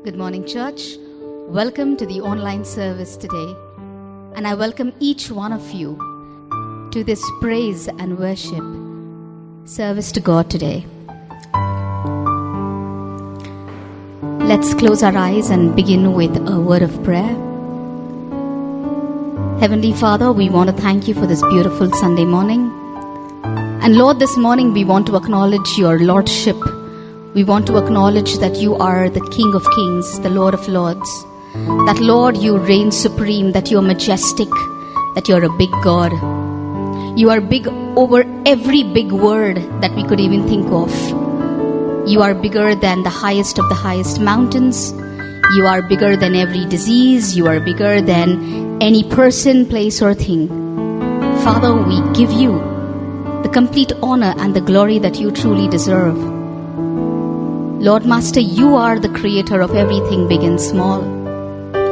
Good morning, church. Welcome to the online service today. And I welcome each one of you to this praise and worship service to God today. Let's close our eyes and begin with a word of prayer. Heavenly Father, we want to thank you for this beautiful Sunday morning. And Lord, this morning we want to acknowledge your Lordship. We want to acknowledge that you are the King of Kings, the Lord of Lords. That, Lord, you reign supreme, that you're majestic, that you're a big God. You are big over every big word that we could even think of. You are bigger than the highest of the highest mountains. You are bigger than every disease. You are bigger than any person, place, or thing. Father, we give you the complete honor and the glory that you truly deserve. Lord Master, you are the creator of everything big and small.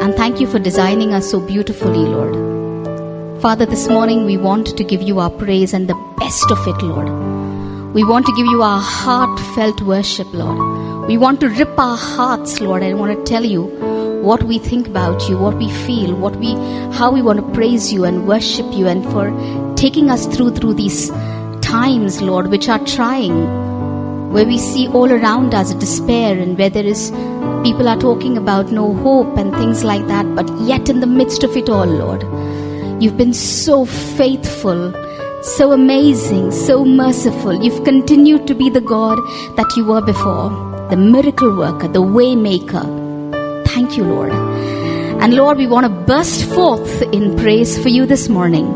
And thank you for designing us so beautifully, Lord. Father, this morning we want to give you our praise and the best of it, Lord. We want to give you our heartfelt worship, Lord. We want to rip our hearts, Lord. I want to tell you what we think about you, what we feel, how we want to praise you and worship you, and for taking us through these times, Lord, which are trying, where we see all around us despair, and where there is people are talking about no hope and things like that. But yet in the midst of it all, Lord, you've been so faithful, so amazing, so merciful. You've continued to be the God that you were before, the miracle worker, the way maker. Thank you, Lord. And Lord, we want to burst forth in praise for you this morning.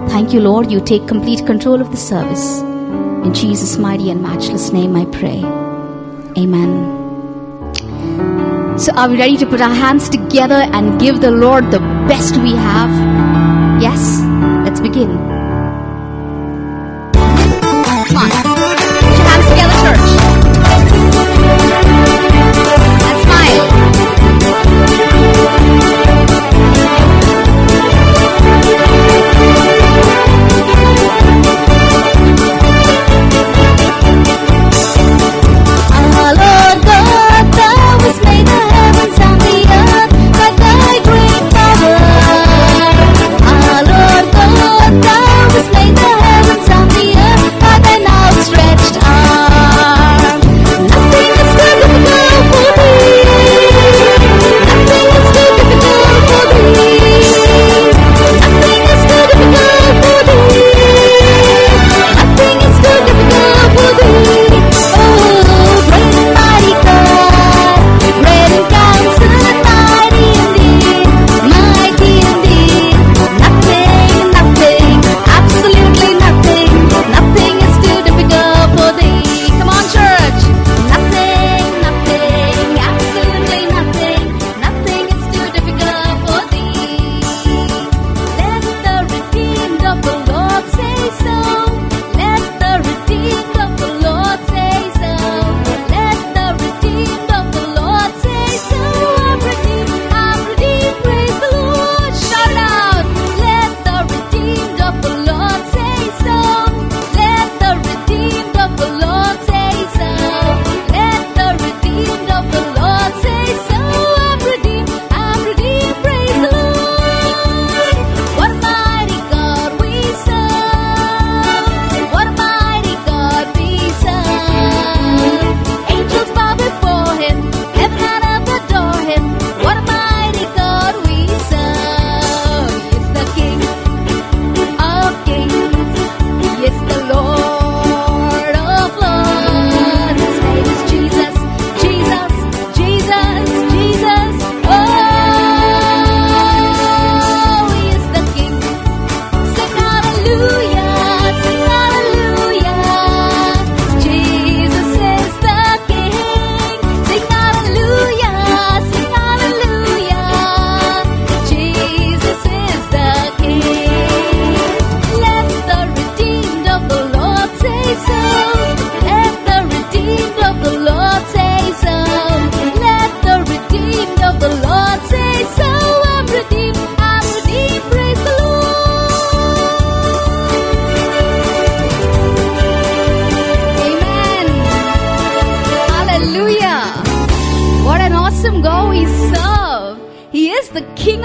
Thank you, Lord. You take complete control of the service. In Jesus' mighty and matchless name I pray. Amen. So are we ready to put our hands together and give the Lord the best we have? Yes? Let's begin. Come on. Put your hands together, church. And smile. Our Lord God, thou hast made the heavens and the earth by thy great power. Our Lord God, thou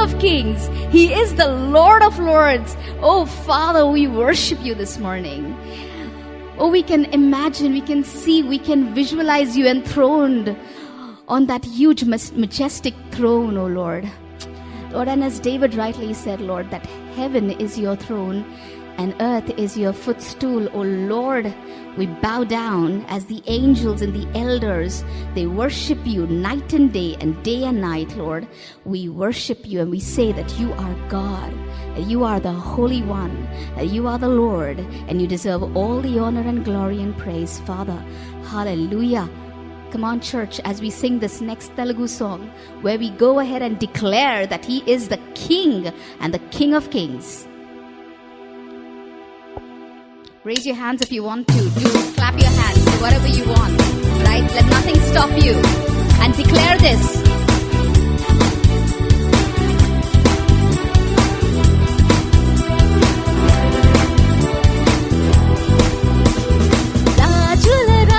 of Kings. He is the Lord of Lords. Oh, Father, we worship you this morning. Oh, we can imagine, we can see, we can visualize you enthroned on that huge, majestic throne, oh Lord. Lord, and as David rightly said, Lord, that heaven is your throne and earth is your footstool, oh Lord. We bow down as the angels and the elders. They worship you night and day and night, Lord. We worship you and we say that you are God, that you are the Holy One, that you are the Lord, and you deserve all the honor and glory and praise, Father. Hallelujah. Come on, church, as we sing this next Telugu song, where we go ahead and declare that He is the King and the King of Kings. Raise your hands if you want to. Do clap your hands, do whatever you want. Right? Let nothing stop you. And declare this. Nike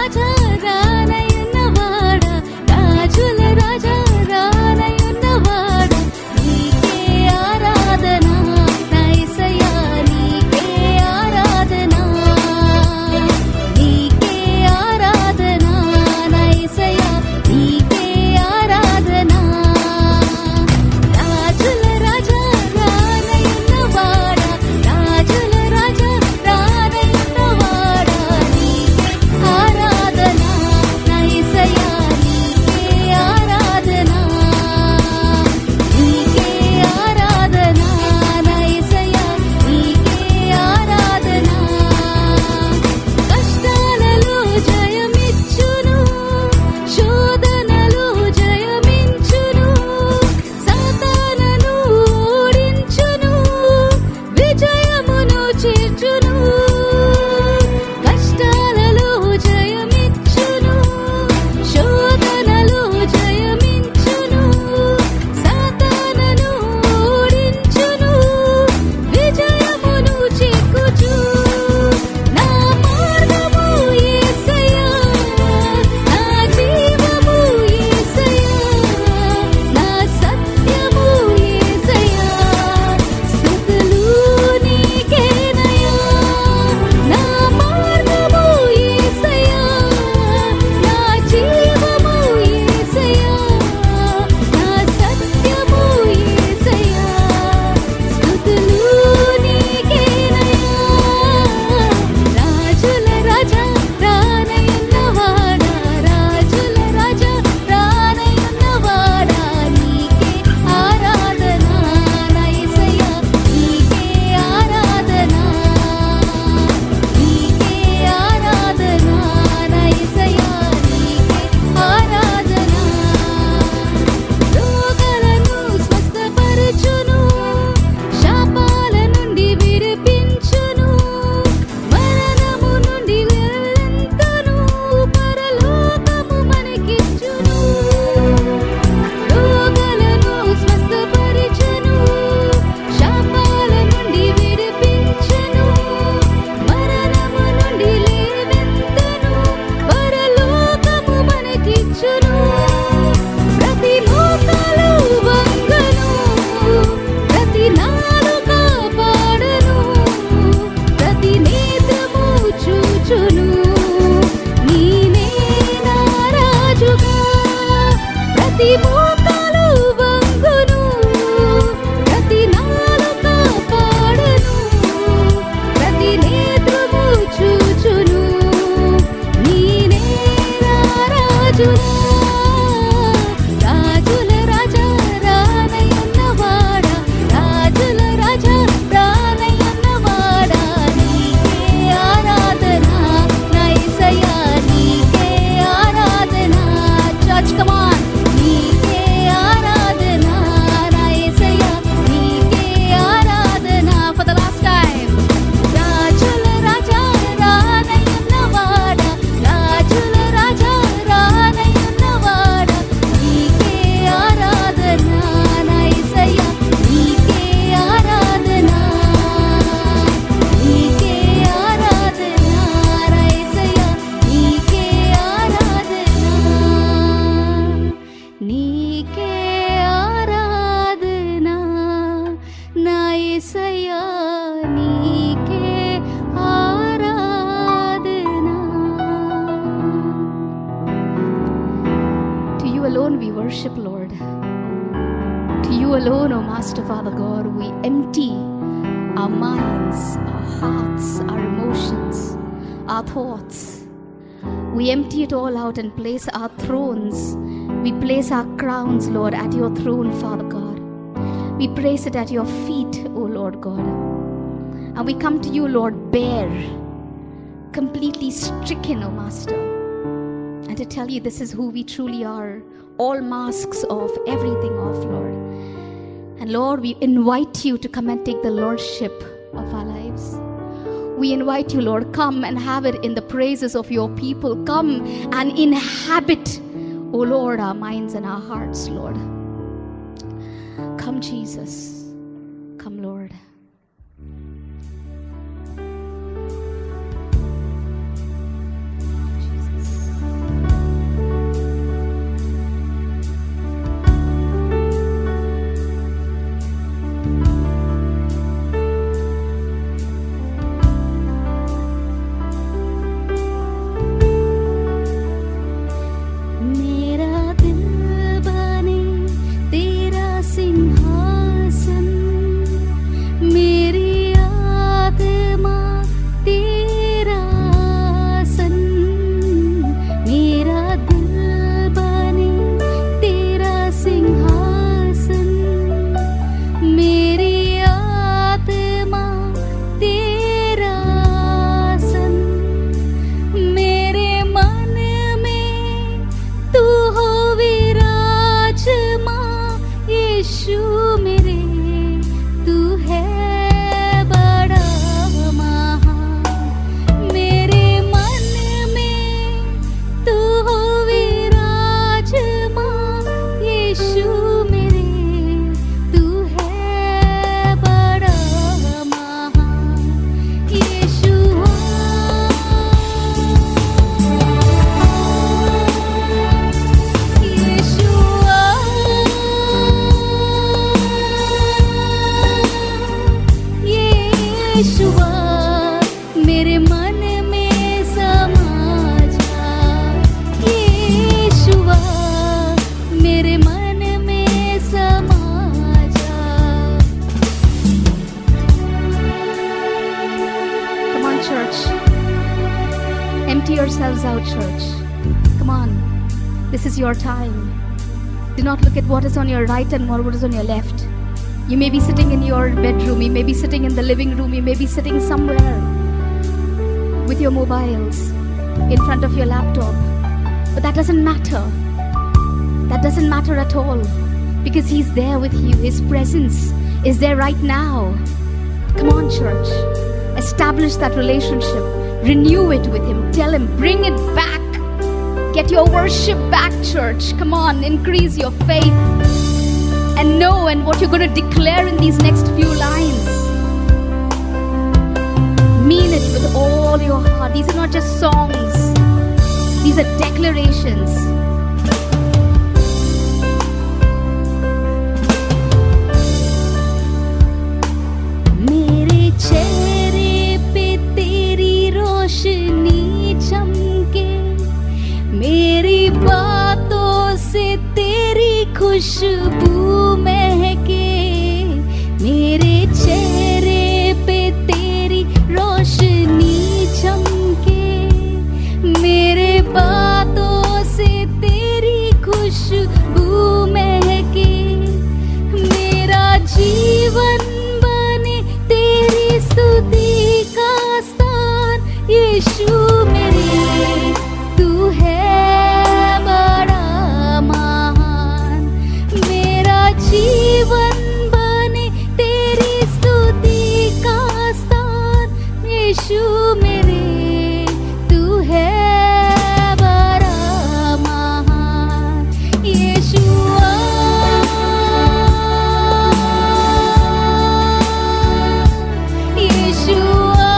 alone we worship, Lord. To you alone, O Master, Father God, we empty our minds, our hearts, our emotions, our thoughts. We empty it all out and place our thrones. We place our crowns, Lord, at your throne, Father God. We place it at your feet, O Lord God. And we come to you, Lord, bare, completely stricken, O Master. And to tell you this is who we truly are. All masks off, everything off, Lord. And Lord, we invite you to come and take the lordship of our lives. We invite you, Lord, come and have it in the praises of your people. Come and inhabit, O Lord, our minds and our hearts, Lord. Come, Jesus. Come, Lord. Your time. Do not look at what is on your right and what is on your left. You may be sitting in your bedroom, you may be sitting in the living room, you may be sitting somewhere with your mobiles in front of your laptop. But that doesn't matter. That doesn't matter at all, because He's there with you. His presence is there right now. Come on, church. Establish that relationship. Renew it with Him. Tell Him, bring it back. Get your worship back, church. Come on, increase your faith. And know and what you're going to declare in these next few lines. Mean it with all your heart. These are not just songs. These are declarations. मेरे चेहरे पे तेरी रोशनी चमके, मेरी बातों से तेरी खुशबू महके, मेरे चेहरे पे तेरी रोशनी चमके, मेरे बातों से तेरी खुशबू महके, मेरा जीवन बने तेरी स्तुति का स्थान, यीशु मेरे तू है जीवन बने तेरी स्तुति का स्थान, यीशु मेरे तू है बड़ा महान, यीशुआ यीशुआ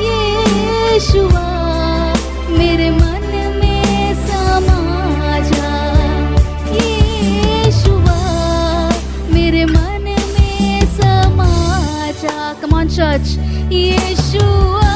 यीशुआ मेरे मन Come on, church. Yeshua,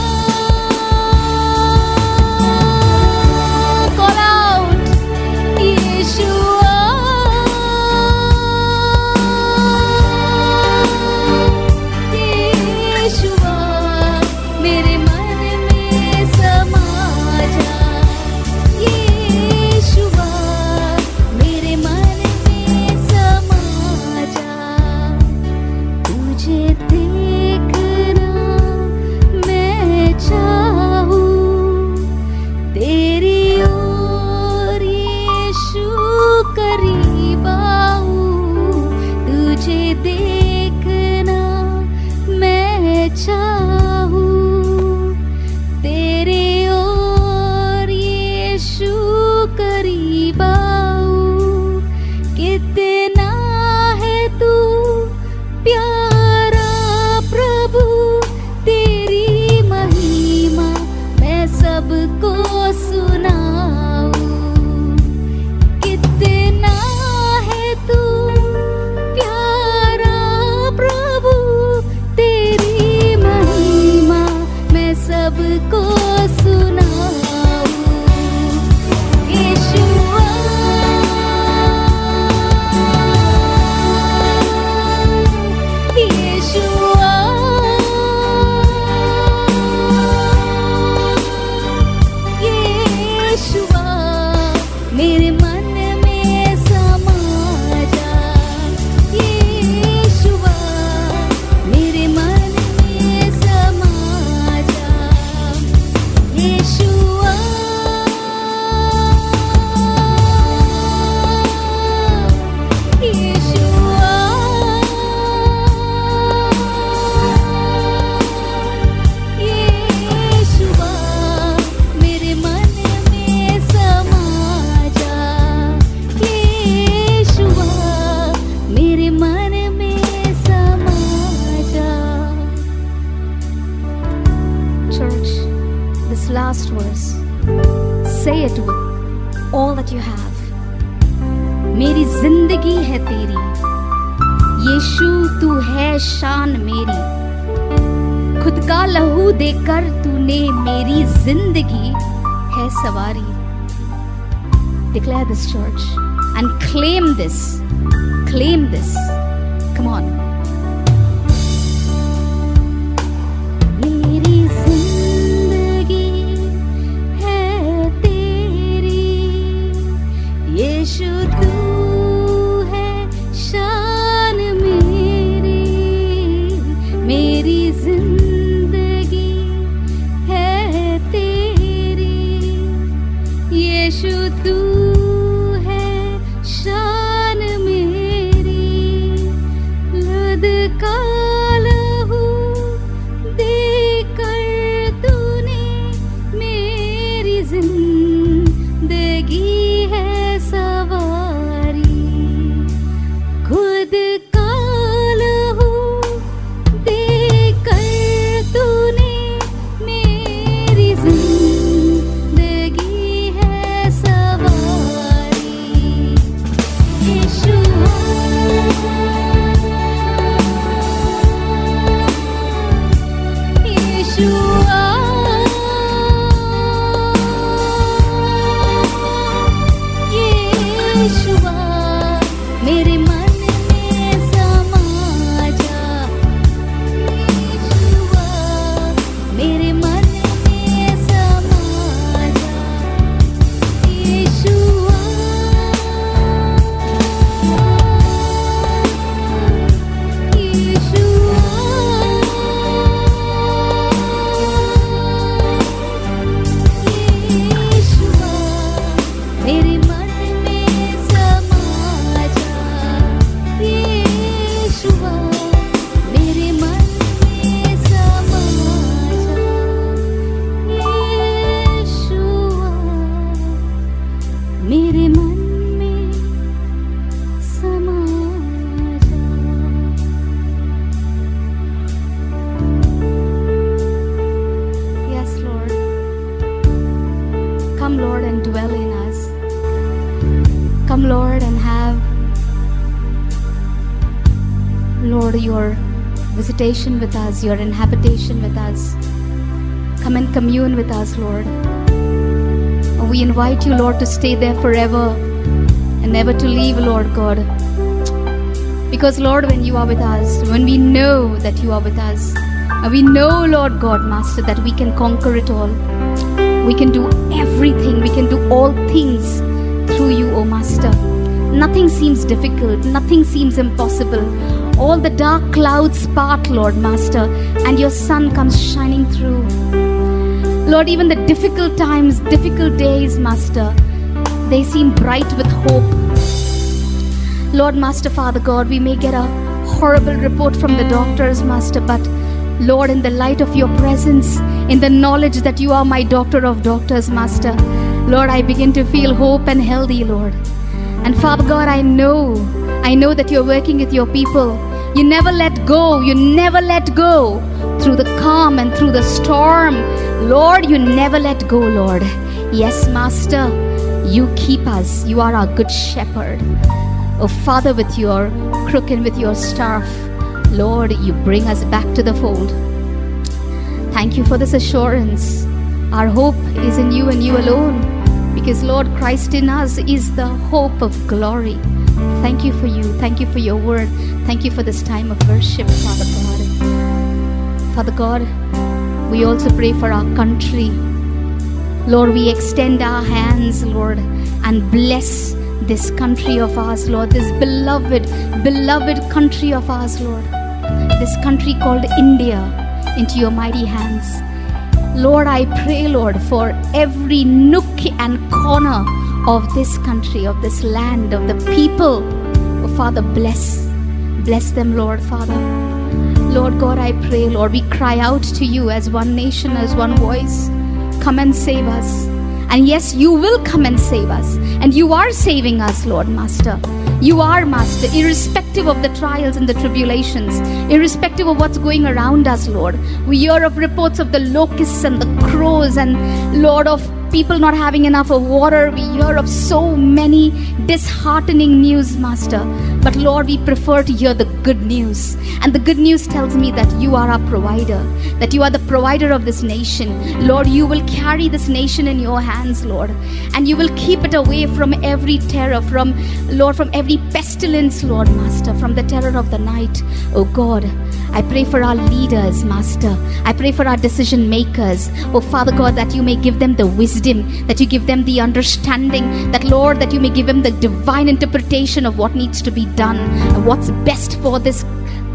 this last verse. Say it with all that you have. मेरी जिंदगी है तेरी, यीशु तू है शान मेरी, खुद का लहू देकर तूने मेरी जिंदगी है सवारी. Declare this, church, and claim this. Claim this. Come on. मेरी जिंदगी है तेरी, यीशु तू है शान मेरी. मेरी जिंदगी है तेरी, यीशु तू है शान मेरी. लद का लहू देकर तूने मेरी जिंदगी है सवारी. खुद का लहू देकर तूने मेरी जिंदगी है सवारी. यीशुआ, यीशुआ, यीशुआ, मेरे मन में समा जा. यीशुआ, मेरे मन में समा जा. यीशुआ, यीशुआ, मेरे मन में समा जा. यीशुआ, मेरे मन में समा जा. यीशुआ, मेरे मन में समा जा. Yes, Lord. Come, Lord, and dwell in us. Come, Lord, and have, Lord, your visitation with us, your inhabitation with us. Come and commune with us, Lord. And we invite you, Lord, to stay there forever and never to leave, Lord God. Because, Lord, when you are with us, when we know that you are with us, and we know, Lord God, Master, that we can conquer it all. We can do everything. We can do all things through you, O Master. Nothing seems difficult. Nothing seems impossible. All the dark clouds part, Lord Master, and your sun comes shining through. Lord, even the difficult times, difficult days, Master, they seem bright with hope. Lord, Master, Father God, we may get a horrible report from the doctors, Master, but Lord, in the light of your presence, in the knowledge that you are my doctor of doctors, Master, Lord, I begin to feel hope and healthy, Lord. And Father God, I know that you're working with your people. You never let go. You never let go. Through the calm and through the storm, Lord, you never let go, Lord. Yes, Master, you keep us. You are our good shepherd. Oh, Father, with your crook and with your staff, Lord, you bring us back to the fold. Thank you for this assurance. Our hope is in you and you alone. Because, Lord, Christ in us is the hope of glory. Thank you for you. Thank you for your word. Thank you for this time of worship, Father God. Father God, we also pray for our country. Lord, we extend our hands, Lord, and bless this country of ours, Lord, this beloved country of ours, Lord, this country called India, into your mighty hands. Lord, I pray, Lord, for every nook and corner of this country, of this land, of the people. Oh, Father, bless them, Lord, Father. Lord God, I pray, Lord, we cry out to you as one nation, as one voice. Come and save us. And yes, you will come and save us. And you are saving us, Lord Master. You are, Master, irrespective of the trials and the tribulations, irrespective of what's going around us, Lord. We hear of reports of the locusts and the crows and, Lord, of people not having enough of water. We hear of so many disheartening news, Master. But Lord, we prefer to hear the good news. And the good news tells me that you are our provider, that you are the provider of this nation. Lord, you will carry this nation in your hands, Lord. And you will keep it away from every terror, from every pestilence, Lord, Master, from the terror of the night. Oh God, I pray for our leaders, Master. I pray for our decision makers. Oh Father God, that you may give them the wisdom, that you give them the understanding, that Lord, that you may give them the divine interpretation of what needs to be done and what's best for this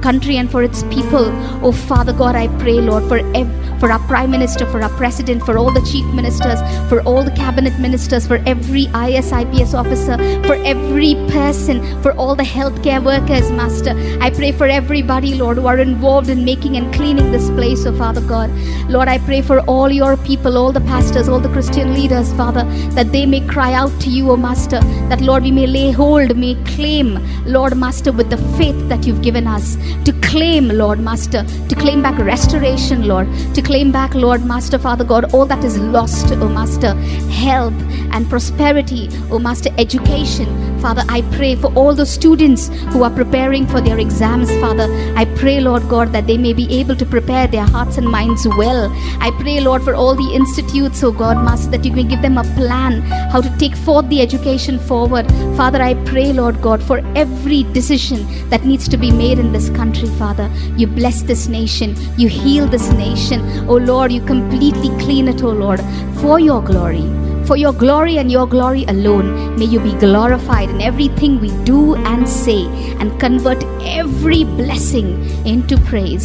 country and for its people. Oh Father God, I pray, Lord, for our Prime Minister, for our President, for all the Chief Ministers, for all the Cabinet Ministers, for every IS, IPS officer, for every person, for all the healthcare workers, Master. I pray for everybody, Lord, who are involved in making and cleaning this place, oh Father God. Lord, I pray for all your people, all the pastors, all the Christian leaders, Father, that they may cry out to you, oh Master, that Lord, we may lay hold, may claim, Lord Master, with the faith that you've given us, to claim, Lord Master, to claim back restoration, Lord, to claim back, Lord Master, Father God, all that is lost, oh Master, health and prosperity, oh Master, education. Father, I pray for all the students who are preparing for their exams, Father. I pray, Lord God, that they may be able to prepare their hearts and minds well. I pray, Lord, for all the institutes, oh God, Master, that you may give them a plan how to take forth the education forward. Father, I pray, Lord God, for every decision that needs to be made in this country, Father. You bless this nation. You heal this nation. Oh Lord, you completely clean it, oh Lord, for your glory. For your glory and your glory alone, may you be glorified in everything we do and say, and convert every blessing into praise.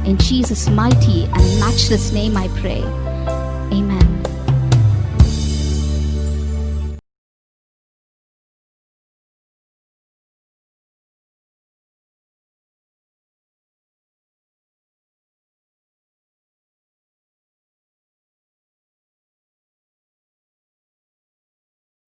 In Jesus' mighty and matchless name I pray. Amen.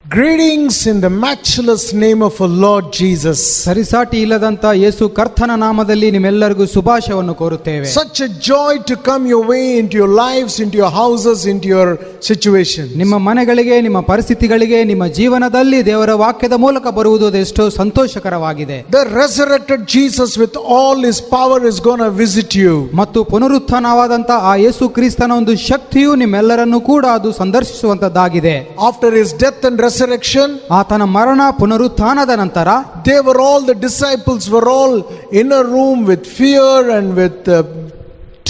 Greetings in the matchless name of our Lord Jesus. ಸರಿಸಾಟಿ ಇಲ್ಲದಂತ ಯೇಸು ಕರ್ತನ ನಾಮದಲ್ಲಿ ನಿಮ್ಮೆಲ್ಲರಿಗೂ ಶುಭಾಶಯವನ್ನು ಕೋರುತ್ತೇವೆ. Such a joy to come your way into your lives, into your houses, into your situations. ನಿಮ್ಮ ಮನೆಗಳಿಗೆ, ನಿಮ್ಮ ಪರಿಸ್ಥಿತಿಗಳಿಗೆ, ನಿಮ್ಮ ಜೀವನದಲ್ಲಿ ದೇವರ ವಾಕ್ಯದ ಮೂಲಕ ಬರುವುದು ಎಷ್ಟೋ ಸಂತೋಷಕರವಾಗಿದೆ. The resurrected Jesus with all his power is going to visit you. ಮತ್ತು ಪುನರುತ್ಥಾನವಾದಂತ ಆ ಯೇಸು ಕ್ರಿಸ್ತನ ಒಂದು ಶಕ್ತಿಯು ನಿಮ್ಮೆಲ್ಲರನ್ನು ಕೂಡ ಅದು ಸಂದರ್ಶಿಸುವಂತದ್ದಾಗಿದೆ. After his death and resurrection, ಆತನ ಮರಣ ಪುನರುತ್ಥಾನದ ನಂತರ the disciples were all in a room with fear and with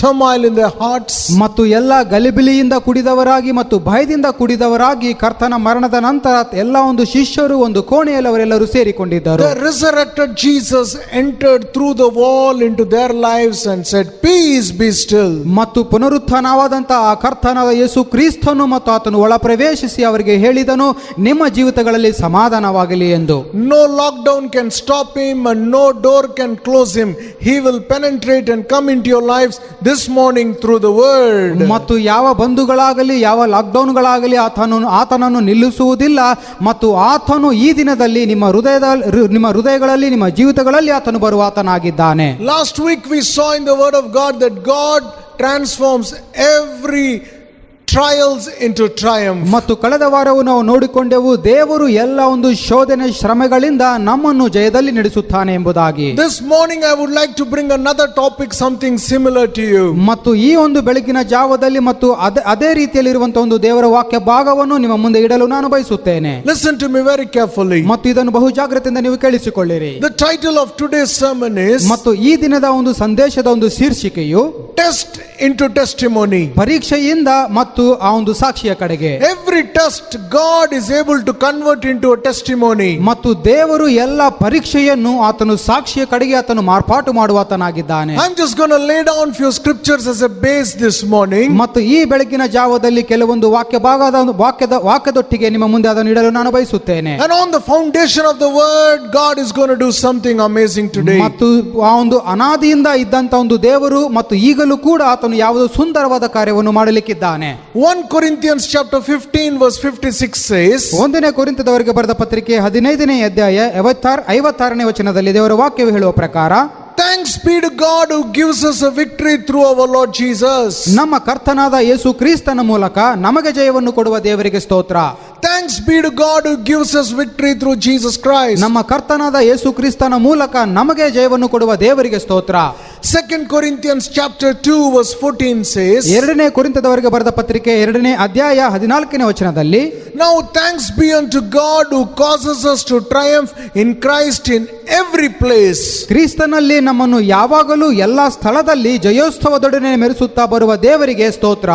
turmoil in their hearts. ಮತ್ತು ಎಲ್ಲ ಗಲಿಬಿಲಿಯಿಂದ ಕುಡಿದವರಾಗಿ ಮತ್ತು ಭಯದಿಂದ ಕುಡಿದವರಾಗಿ ಕರ್ತನ ಮರಣದ ನಂತರ ಎಲ್ಲ ಒಂದು ಶಿಷ್ಯರು ಒಂದು ಕೋಣೆಯಲ್ಲಿ ಅವರೆಲ್ಲರೂ ಸೇರಿಕೊಂಡಿದ್ದರು. The resurrected Jesus entered through the wall into their lives and said, "Peace, be still." ಮತ್ತು ಪುನರುತ್ಥಾನವಾದಂತ ಆ ಕರ್ತನಾದ ಯೇಸು ಕ್ರಿಸ್ತನು ಮತ್ತು ಆತನು ಒಳ ಪ್ರವೇಶಿಸಿ ಅವರಿಗೆ ಹೇಳಿದನು, ನಿಮ್ಮ ಜೀವಿತಗಳಲ್ಲಿ ಸಮಾಧಾನವಾಗಲಿ ಎಂದು. No lockdown can stop him and no door can close him. He will penetrate and come into your lives this morning through the word. ಮತ್ತು ಯಾವ ಬಂಧುಗಳಾಗಲಿ ಯಾವ ಲಾಕ್ಡೌನ್ಗಳಾಗಲಿ ಆತನನ್ನು ನಿಲ್ಲಿಸುವುದಿಲ್ಲ. ಮತ್ತು ಆತನು ಈ ದಿನದಲ್ಲಿ ನಿಮ್ಮ ಹೃದಯಗಳಲ್ಲಿ ನಿಮ್ಮ ಜೀವಿತಗಳಲ್ಲಿ ಆತನು ಬರುವ ಆತನಾಗಿದ್ದಾನೆ. Last week we saw in the word of God that God transforms every trials into triumph. ಮತ್ತು ಕಳೆದ ವಾರವು ನಾವು ನೋಡಿಕೊಂಡೆವು, ದೇವರು ಎಲ್ಲ ಒಂದು ಶೋಧನೆ ಶ್ರಮೆಗಳಿಂದ ನಮ್ಮನ್ನು ಜಯದಲ್ಲಿ ನಡೆಸುತ್ತಾನೆ ಎಂಬುದಾಗಿ. This morning I would like to bring another topic, something similar to you. ಮತ್ತು ಈ ಒಂದು ಬೆಳಗಿನ ಜಾವದಲ್ಲಿ ಮತ್ತು ಅದೇ ರೀತಿಯಲ್ಲಿರುವಂತಹ ಒಂದು ದೇವರ ವಾಕ್ಯ ಭಾಗವನ್ನು ನಿಮ್ಮ ಮುಂದೆ ಇಡಲು ನಾನು ಬಯಸುತ್ತೇನೆ. Listen to me very carefully. ಮತ್ತು ಇದನ್ನು ಬಹು ಜಾಗ್ರತೆಯಿಂದ ನೀವು ಕೇಳಿಸಿಕೊಳ್ಳಿರಿ. The title of today's sermon is, ಮತ್ತು ಈ ದಿನದ ಒಂದು ಸಂದೇಶದ ಒಂದು ಶೀರ್ಷಿಕೆಯು Test into Testimony. ಪರೀಕ್ಷೆಯಿಂದ ಮತ್ತು ಆ ಒಂದು ಸಾಕ್ಷಿಯ ಕಡೆಗೆ. Every test God is able to convert into a testimony. ಮತ್ತು ದೇವರು ಎಲ್ಲ ಪರೀಕ್ಷೆಯನ್ನು ಆತನು ಸಾಕ್ಷಿಯ ಕಡೆಗೆ ಆತನು ಮಾರ್ಪಾಟು ಮಾಡುವಾತನಾಗಿದ್ದಾನೆ. I'm just going to lay down few scriptures as a base this morning. ಮತ್ತು ಈ ಬೆಳಗಿನ ಜಾವದಲ್ಲಿ ಕೆಲವೊಂದು ವಾಕ್ಯದೊಟ್ಟಿಗೆ ನಿಮ್ಮ ಮುಂದೆ ಅದನ್ನು ಇಡಲು ನಾನು ಬಯಸುತ್ತೇನೆ. And on the foundation of the word, God is going to do something amazing today. ಮತ್ತು ಆ ಒಂದು ಅನಾದಿಯಿಂದ ಇದ್ದಂತ ಒಂದು ದೇವರು ಮತ್ತು ಈಗಲೂ ಕೂಡ ಆತನು ಯಾವುದೋ ಸುಂದರವಾದ ಕಾರ್ಯವನ್ನು ಮಾಡಲಿಕ್ಕಿದ್ದಾನೆ. 1 Corinthians chapter 15 verse 56 says, ಒಂದನೇ ಕೊರಿಂಥದವರಿಗೆ ಬರೆದ ಪತ್ರಿಕೆ 15ನೇ ಅಧ್ಯಾಯ 56ನೇ ವಚನದಲ್ಲಿ ದೇವರ ವಾಕ್ಯವು ಹೇಳುವ ಪ್ರಕಾರ, thanks be to God who gives us a victory through our Lord Jesus. ನಮ್ಮ ಕರ್ತನಾದ ಯೇಸು ಕ್ರಿಸ್ತನ ಮೂಲಕ ನಮಗೆ ಜಯವನ್ನು ಕೊಡುವ ದೇವರಿಗೆ ಸ್ತೋತ್ರ. Thanks be to God who gives us victory through Jesus Christ. ನಮ್ಮ ಕರ್ತನಾದ ಯೇಸು ಕ್ರಿಸ್ತನ ಮೂಲಕ ನಮಗೆ ಜಯವನ್ನು ಕೊಡುವ ದೇವರಿಗೆ ಸ್ತೋತ್ರ. 2 Corinthians chapter 2 verse 14 says, ಎರಡನೇ ಕೊರಿಂಥದವರಿಗೆ ಬರೆದ ಪತ್ರಿಕೆ 2ನೇ ಅಧ್ಯಾಯ 14ನೇ ವಚನದಲ್ಲಿ, now thanks be unto God who causes us to triumph in Christ in every place. ಕ್ರಿಸ್ತನಲ್ಲಿ ನಮ್ಮನ್ನು ಯಾವಾಗಲೂ ಎಲ್ಲಾ ಸ್ಥಳದಲ್ಲಿ ಜಯೋತ್ಸವದೊಡನೆ ಮೆರೆಸುತ್ತಾ ಬರುವ ದೇವರಿಗೆ ಸ್ತೋತ್ರ.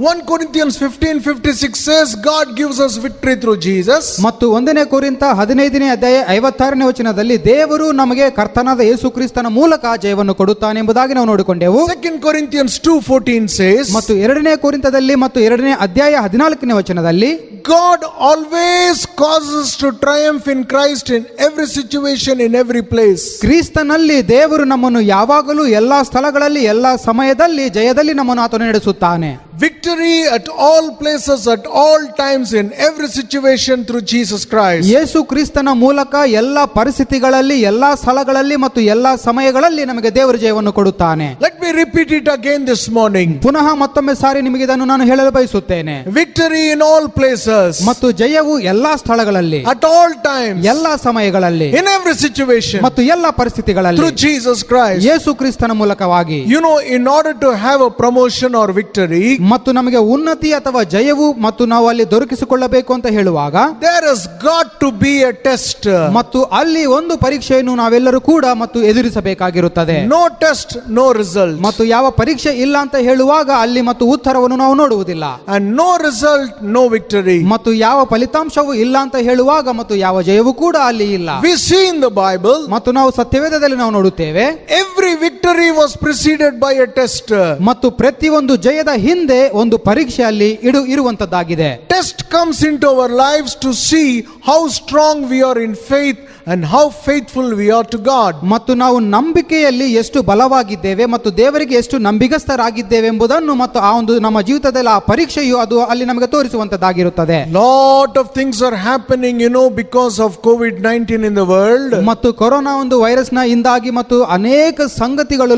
1 Corinthians 15:56 says God gives us victory through Jesus. ಮತ್ತು ಒಂದನೇ ಕೊರಿಂಥ 15ನೇ ಅಧ್ಯಾಯ 56ನೇ ವಚನದಲ್ಲಿ ದೇವರು ನಮಗೆ ಕರ್ತನಾದ ಯೇಸು ಕ್ರಿಸ್ತನ ಮೂಲಕ ಜಯವನ್ನು ಕೊಡುತ್ತಾನೆ ಎಂಬುದಾಗಿ ನಾವು ನೋಡಿಕೊಂಡೆವು. 2 Corinthians 2:14 says, ಮತ್ತು ಎರಡನೇ ಕೊರಿಂಥದಲ್ಲಿ ಮತ್ತು 2ನೇ ಅಧ್ಯಾಯ 14ನೇ ವಚನದಲ್ಲಿ, God always causes to triumph in Christ in every situation, in every place. ಕ್ರಿಸ್ತನಲ್ಲಿ ದೇವರು ನಮ್ಮನ್ನು ಯಾವಾಗಲೂ ಎಲ್ಲಾ ಸ್ಥಳಗಳಲ್ಲಿ ಎಲ್ಲಾ ಸಮಯದಲ್ಲಿ ಜಯದಲ್ಲಿ ನಮ್ಮನ್ನು ಆತನು ನಡೆಸುತ್ತಾನೆ. Victory at all places, at all times, in every situation through Jesus Christ. ಯೇಸು ಕ್ರಿಸ್ತನ ಮೂಲಕ ಎಲ್ಲಾ ಪರಿಸ್ಥಿತಿಗಳಲ್ಲಿ ಎಲ್ಲಾ ಸ್ಥಳಗಳಲ್ಲಿ ಮತ್ತು ಎಲ್ಲಾ ಸಮಯಗಳಲ್ಲಿ ನಮಗೆ ದೇವರು ಜಯವನ್ನು ಕೊಡುತ್ತಾನೆ. Let me repeat it again this morning. ಪುನಃ ಮತ್ತೊಮ್ಮೆ ಸಾರಿ ನಿಮಗೆ ಇದನ್ನು ನಾನು ಹೇಳಲು ಬಯಸುತ್ತೇನೆ. Victory in all places, ಮತ್ತು ಜಯವು ಎಲ್ಲಾ ಸ್ಥಳಗಳಲ್ಲಿ at all times, ಎಲ್ಲಾ ಸಮಯಗಳಲ್ಲಿ in every situation, ಮತ್ತು ಎಲ್ಲಾ ಪರಿಸ್ಥಿತಿಗಳಲ್ಲಿ through Jesus Christ. ಯೇಸು ಕ್ರಿಸ್ತನ ಮೂಲಕವಾಗಿ. You know, in order to have a promotion or victory, ಮತ್ತು ನಮಗೆ ಉನ್ನತಿ ಅಥವಾ ಜಯವು ಮತ್ತು ನಾವು ಅಲ್ಲಿ ದೊರಕಿಸಿಕೊಳ್ಳಬೇಕು ಅಂತ ಹೇಳುವಾಗ, there has got to be a test. ಮತ್ತು ಅಲ್ಲಿ ಒಂದು ಪರೀಕ್ಷೆಯನ್ನು ನಾವೆಲ್ಲರೂ ಕೂಡ ಮತ್ತು ಎದುರಿಸಬೇಕಾಗಿರುತ್ತದೆ. No test, no result. ಮತ್ತು ಯಾವ ಪರೀಕ್ಷೆ ಇಲ್ಲ ಅಂತ ಹೇಳುವಾಗ ಅಲ್ಲಿ ಮತ್ತು ಉತ್ತರವನ್ನು ನಾವು ನೋಡುವುದಿಲ್ಲ. And no result, no victory. ಮತ್ತು ಯಾವ ಫಲಿತಾಂಶವೂ ಇಲ್ಲ ಅಂತ ಹೇಳುವಾಗ ಮತ್ತು ಯಾವ ಜಯವೂ ಕೂಡ ಅಲ್ಲಿ ಇಲ್ಲ. We see in the Bible, ಮತ್ತು ನಾವು ಸತ್ಯವೇದದಲ್ಲಿ ನಾವು ನೋಡುತ್ತೇವೆ, every victory was preceded by a test. ಮತ್ತು ಪ್ರತಿಯೊಂದು ಜಯದ ಹಿಂದೆ ಒಂದು ಪರೀಕ್ಷೆ ಅಲ್ಲಿ ಇರುವಂತದ್ದಾಗಿದೆ. Test comes into our lives to see how strong we are in faith and how faithful we are to God. ಮತ್ತು ನಾವು ನಂಬಿಕೆಯಲ್ಲಿ ಎಷ್ಟು ಬಲವಾಗಿದ್ದೇವೆ ಮತ್ತು ದೇವರಿಗೆ ಎಷ್ಟು ನಂಬಿಗಸ್ತರಾಗಿದ್ದೇವೆ ಎಂಬುದನ್ನು ಮತ್ತು ಆ ಒಂದು ನಮ್ಮ ಜೀವಿತದಲ್ಲಿ ಆ ಪರೀಕ್ಷೆಯು ಅದು ಅಲ್ಲಿ ನಮಗೆ ತೋರಿಸುವಂತದ್ದಾಗಿರುತ್ತದೆ. Lot of things are happening, you know, because of COVID-19 in the world. ಮತ್ತು ಕೊರೋನಾ ಒಂದು ವೈರಸ್ನ ಇಂದಾಗಿ ಮತ್ತು ಅನೇಕ ಸಂಗತಿಗಳು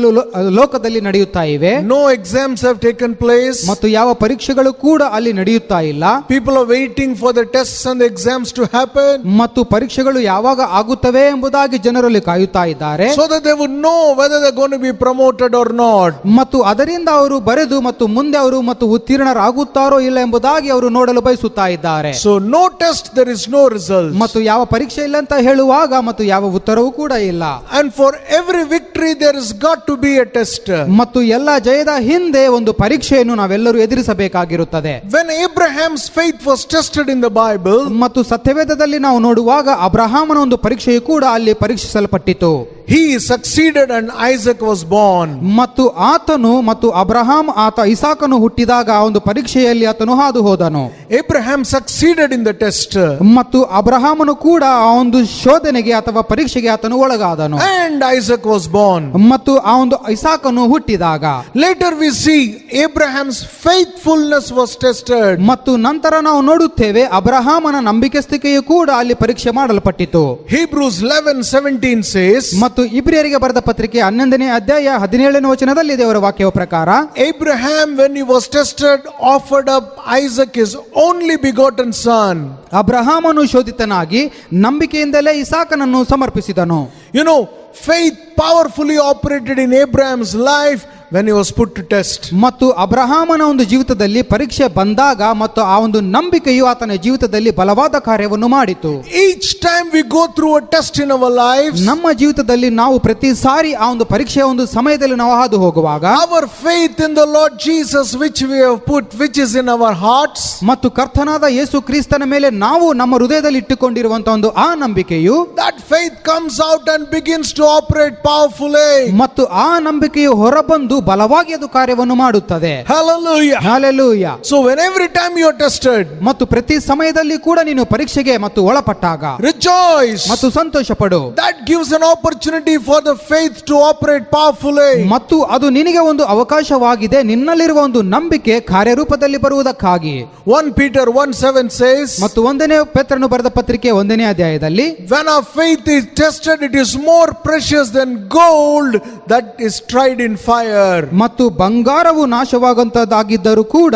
ಲೋಕದಲ್ಲಿ ನಡೆಯುತ್ತಾ ಇವೆ. No exams have taken place. ಮತ್ತು ಯಾವ ಪರೀಕ್ಷೆಗಳು ಕೂಡ ಅಲ್ಲಿ ನಡೆಯುತ್ತಾ ಇಲ್ಲ. People are waiting for the tests and the exams to happen. ಮತ್ತು ಪರೀಕ್ಷೆಗಳು ಯಾವಾಗ ಆಗುತ್ತವೆ ಎಂಬುದಾಗಿ ಜನರಲ್ಲಿ ಕಾಯುತ್ತಾ ಇದ್ದಾರೆ. So that they would know whether they're going to be promoted or not. ಮತ್ತು ಅದರಿಂದ ಅವರು ಬರೆದು ಮತ್ತು ಮುಂದೆ ಅವರು ಮತ್ತು ಉತ್ತೀರ್ಣರಾಗುತ್ತಾರೋ ಇಲ್ಲ ಎಂಬುದಾಗಿ ಅವರು ನೋಡಲು ಬಯಸುತ್ತಾ ಇದ್ದಾರೆ. So no test, there is no result. ಮತ್ತು ಯಾವ ಪರೀಕ್ಷೆ ಇಲ್ಲ ಅಂತ ಹೇಳುವಾಗ ಮತ್ತು ಯಾವ ಉತ್ತರವೂ ಕೂಡ ಇಲ್ಲ. And for every victory there has got to be a test. ಮತ್ತು ಎಲ್ಲ ಜಯದ ಹಿಂದೆ ಒಂದು ಪರೀಕ್ಷೆಯನ್ನು ನಾವೆಲ್ಲರೂ ಎದುರಿಸಬೇಕಾಗಿರುತ್ತದೆ. When Abraham's faith was tested in the Bible, ಮತ್ತು ಸತ್ಯವೇದದಲ್ಲಿ ನಾವು ನೋಡುವಾಗ ಅಬ್ರಹಾಮನ ಒಂದು ಪರೀಕ್ಷೆಯು ಕೂಡ ಅಲ್ಲಿ ಪರೀಕ್ಷಿಸಲ್ಪಟ್ಟಿತು. he succeeded and Isaac was born. ಮತ್ತು ಆತನು ಮತ್ತು ಅಬ್ರಹಾಂ ಇಸಾಕನು ಹುಟ್ಟಿದಾಗ ಆ ಒಂದು ಪರೀಕ್ಷೆಯಲ್ಲಿ ಆತನು ಹಾದು ಹೋದನು. Abraham succeeded in the test. ಮತ್ತು ಅಬ್ರಹಾಮನು ಕೂಡ ಆ ಒಂದು ಶೋಧನೆಗೆ ಅಥವಾ ಪರೀಕ್ಷೆಗೆ ಆತನು ಒಳಗಾದನು. And Isaac was born. ಮತ್ತು ಆ ಒಂದು ಇಸಾಕನು ಹುಟ್ಟಿದಾಗ Later we see Abraham's faithfulness was tested. ಮತ್ತು ನಂತರ ನಾವು ನೋಡುತ್ತೇವೆ ಅಬ್ರಹಾಮನ ನಂಬಿಕೆಸ್ತಿಕೆಯು ಕೂಡ ಅಲ್ಲಿ ಪರೀಕ್ಷೆ ಮಾಡಲ್ಪಟ್ಟಿತು. Hebrews 11:17 says, ಮತ್ತು ಇಬ್ರಿಯರಿಗೆ ಬರೆದ ಪತ್ರಿಕೆ 11ನೇ ಅಧ್ಯಾಯ 17ನೇ ವಚನದಲ್ಲಿ ದೇವರ ವಾಕ್ಯವ ಪ್ರಕಾರ, Abraham when he was tested offered up Isaac his only begotten son. ಅಬ್ರಹಾಮನು ಶೋಧಿತನಾಗಿ ನಂಬಿಕೆಯಿಂದಲೇ ಇಸಾಕನನ್ನು ಸಮರ್ಪಿಸಿದನು. You know, faith powerfully operated in Abraham's life when he was put to test. ಮತ್ತು ಅಬ್ರಹಾಮನ ಒಂದು ಜೀವಿತದಲ್ಲಿ ಪರೀಕ್ಷೆ ಬಂದಾಗ ಮತ್ತು ಆ ಒಂದು ನಂಬಿಕೆಯು ಆತನ ಜೀವಿತದಲ್ಲಿ ಬಲವಾದ ಕಾರ್ಯವನ್ನು ಮಾಡಿತು. Each time we go through a test in our lives, ನಮ್ಮ ಜೀವಿತದಲ್ಲಿ ನಾವು ಪ್ರತಿ ಸಾರಿ ಆ ಒಂದು ಪರೀಕ್ಷೆಯ ಒಂದು ಸಮಯದಲ್ಲಿ ನಾವು ಹಾದು ಹೋಗುವಾಗ our faith in the Lord Jesus which we have put, which is in our hearts, ಮತ್ತು ಕರ್ತನಾದ ಯೇಸು ಕ್ರಿಸ್ತನ ಮೇಲೆ ನಾವು ನಮ್ಮ ಹೃದಯದಲ್ಲಿ ಇಟ್ಟುಕೊಂಡಿರುವಂತಹ ಒಂದು ಆ ನಂಬಿಕೆಯು, that faith comes out and begins to operate powerfully. ಮತ್ತು ಆ ನಂಬಿಕೆಯು ಹೊರಬಂದು ಅದು ಬಲವಾಗಿ ಅದು ಕಾರ್ಯವನ್ನು ಮಾಡುತ್ತದೆ. Hallelujah. Hallelujah. So when every time you are tested, ಮತ್ತು ಪ್ರತಿ ಸಮಯದಲ್ಲಿ ಕೂಡ ನೀನು ಪರೀಕ್ಷೆಗೆ ಮತ್ತು ಒಳಪಟ್ಟಾಗ rejoice. ಮತ್ತು ಸಂತೋಷ ಪಡು. That gives an opportunity for the faith to operate powerfully. ಮತ್ತು ಅದು ನಿನಗೆ ಒಂದು ಅವಕಾಶವಾಗಿದೆ, ನಿನ್ನಲ್ಲಿರುವ ಒಂದು ನಂಬಿಕೆ ಕಾರ್ಯರೂಪದಲ್ಲಿ ಬರುವುದಕ್ಕಾಗಿ. 1 Peter 1:7 says, ಮತ್ತು 1ನೇ ಪೇತ್ರನು ಬರೆದ ಪತ್ರಿಕೆ 1ನೇ ಅಧ್ಯಾಯದಲ್ಲಿ, when our faith is tested, it is more precious than gold that is tried in fire. ಮತ್ತು ಬಂಗಾರವು ನಾಶವಾಗುವಂತದ್ದಾಗಿದ್ದರೂ ಕೂಡ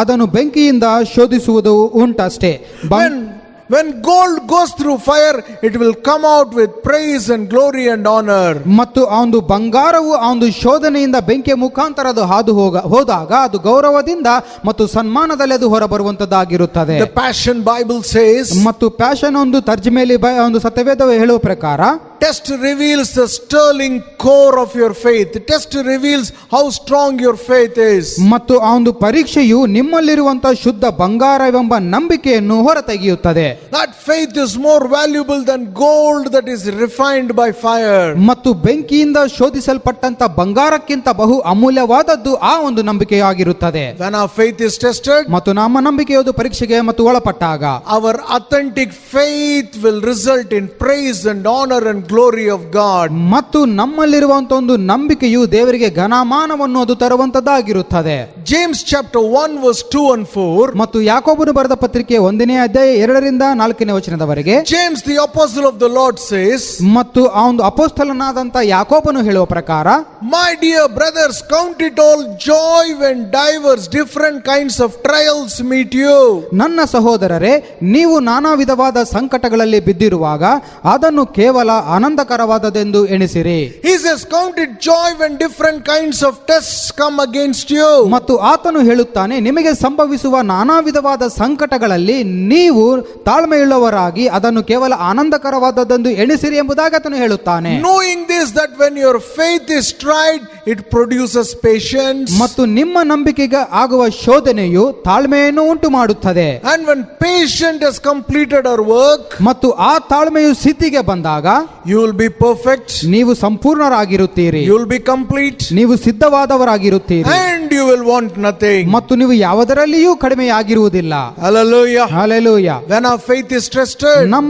ಅದನ್ನು ಬೆಂಕಿಯಿಂದ ಶೋಧಿಸುವುದು ಉಂಟಷ್ಟೇ. When gold goes through fire, it will come out with praise and glory and honor. ಮತ್ತು ಆ ಒಂದು ಬಂಗಾರವು ಆ ಒಂದು ಶೋಧನೆಯಿಂದ ಬೆಂಕಿಯ ಮುಖಾಂತರ ಅದು ಹೋದಾಗ ಅದು ಗೌರವದಿಂದ ಮತ್ತು ಸನ್ಮಾನದಲ್ಲಿ ಅದು ಹೊರಬರುವಂತದ್ದಾಗಿರುತ್ತದೆ. The Passion Bible says, ಮತ್ತು ಪ್ಯಾಷನ್ ಒಂದು ತರ್ಜಮೆಯಲ್ಲಿ ಒಂದು ಸತ್ಯವೇದ ಹೇಳುವ ಪ್ರಕಾರ, test reveals the sterling core of your faith. Test reveals how strong your faith is. ಮತ್ತು ಆ ಒಂದು ಪರೀಕ್ಷೆಯು ನಿಮ್ಮಲ್ಲಿರುವಂತಹ ಶುದ್ಧ ಬಂಗಾರವೆಂಬ ನಂಬಿಕೆಯನ್ನು ಹೊರತೆಗೆಯುತ್ತದೆ. That faith is more valuable than gold that is refined by fire. ಮತ್ತು ಬೆಂಕಿಯಿಂದ ಶೋಧಿಸಲ್ಪಟ್ಟಂತ ಬಂಗಾರಕ್ಕಿಂತ ಬಹು ಅಮೂಲ್ಯವಾದದ್ದು ಆ ಒಂದು ನಂಬಿಕೆಯಾಗಿರುತ್ತದೆ. When our faith is tested, ಮತ್ತು ನಮ್ಮ ನಂಬಿಕೆಯದು ಪರೀಕ್ಷೆಗೆ ಮತ್ತು ಒಳಪಟ್ಟಾಗ our authentic faith will result in praise and honor and glory of God. ಮತ್ತು ನಮ್ಮಲ್ಲಿರುವಂತಹ ಒಂದು ನಂಬಿಕೆಯು ದೇವರಿಗೆ ಘನಮಾನವನ್ನು ಅದು ತರುವಂತದ್ದಾಗಿರುತ್ತದೆ. James chapter 1 verse 2 and 4. ಮತ್ತು ಯಾಕೋಬನು ಬರೆದ ಪತ್ರಿಕೆ 1ನೇ ಅಧ್ಯಾಯ 2ರಿಂದ 4ನೇ ವಚನದವರೆಗೆ, James the apostle of the Lord says, ಮತ್ತು ಆ ಒಂದು ಅಪೊಸ್ತಲನಾದಂತ ಯಾಕೋಬನು ಹೇಳುವ ಪ್ರಕಾರ, my dear brothers, count it all joy when diverse different kinds of trials meet you. ನನ್ನ ಸಹೋದರರೇ, ನೀವು ನಾನಾ ವಿಧವಾದ ಸಂಕಟಗಳಲ್ಲಿ ಬಿದ್ದಿರುವಾಗ ಅದನ್ನು ಕೇವಲ ಆನಂದಕರವಾದದೆಂದು ಎಣಿಸಿರಿ. He says, count it joy when different kinds of tests come against you. ಮತ್ತು ಆತನು ಹೇಳುತ್ತಾನೆ, ನಿಮಗೆ ಸಂಭವಿಸುವ ನಾನಾ ವಿಧವಾದ ಸಂಕಟಗಳಲ್ಲಿ ನೀವು ತಾಳ್ಮೆಯುಳ್ಳವರಾಗಿ ಅದನ್ನು ಕೇವಲ ಆನಂದಕರವಾದದೆಂದು ಎಣಿಸಿರಿ ಎಂಬುದಾಗಿ ಆತನು ಹೇಳುತ್ತಾನೆ. Knowing this, that when your faith is tried, it produces patience. ಮತ್ತು ನಿಮ್ಮ ನಂಬಿಕೆಗೆ ಆಗುವ ಶೋಧನೆಯು ತಾಳ್ಮೆಯನ್ನು ಉಂಟು ಮಾಡುತ್ತದೆ. And when patient has completed her work, ಮತ್ತು ಆ ತಾಳ್ಮೆಯು ಸ್ಥಿತಿಗೆ ಬಂದಾಗ you will be perfect. ನೀವು ಸಂಪೂರ್ಣರಾಗಿರುತ್ತೀರಿ, You will be complete. ನೀವು ಸಿದ್ಧವಾದವರಾಗಿರುತ್ತೀರಿ, And you will want nothing. ಮತ್ತು ನೀವು ಯಾವುದರಲ್ಲಿಯೂ ಕಡಿಮೆಯಾಗಿರುವುದಿಲ್ಲ. Hallelujah. Hallelujah. When our faith is tested, ನಮ್ಮ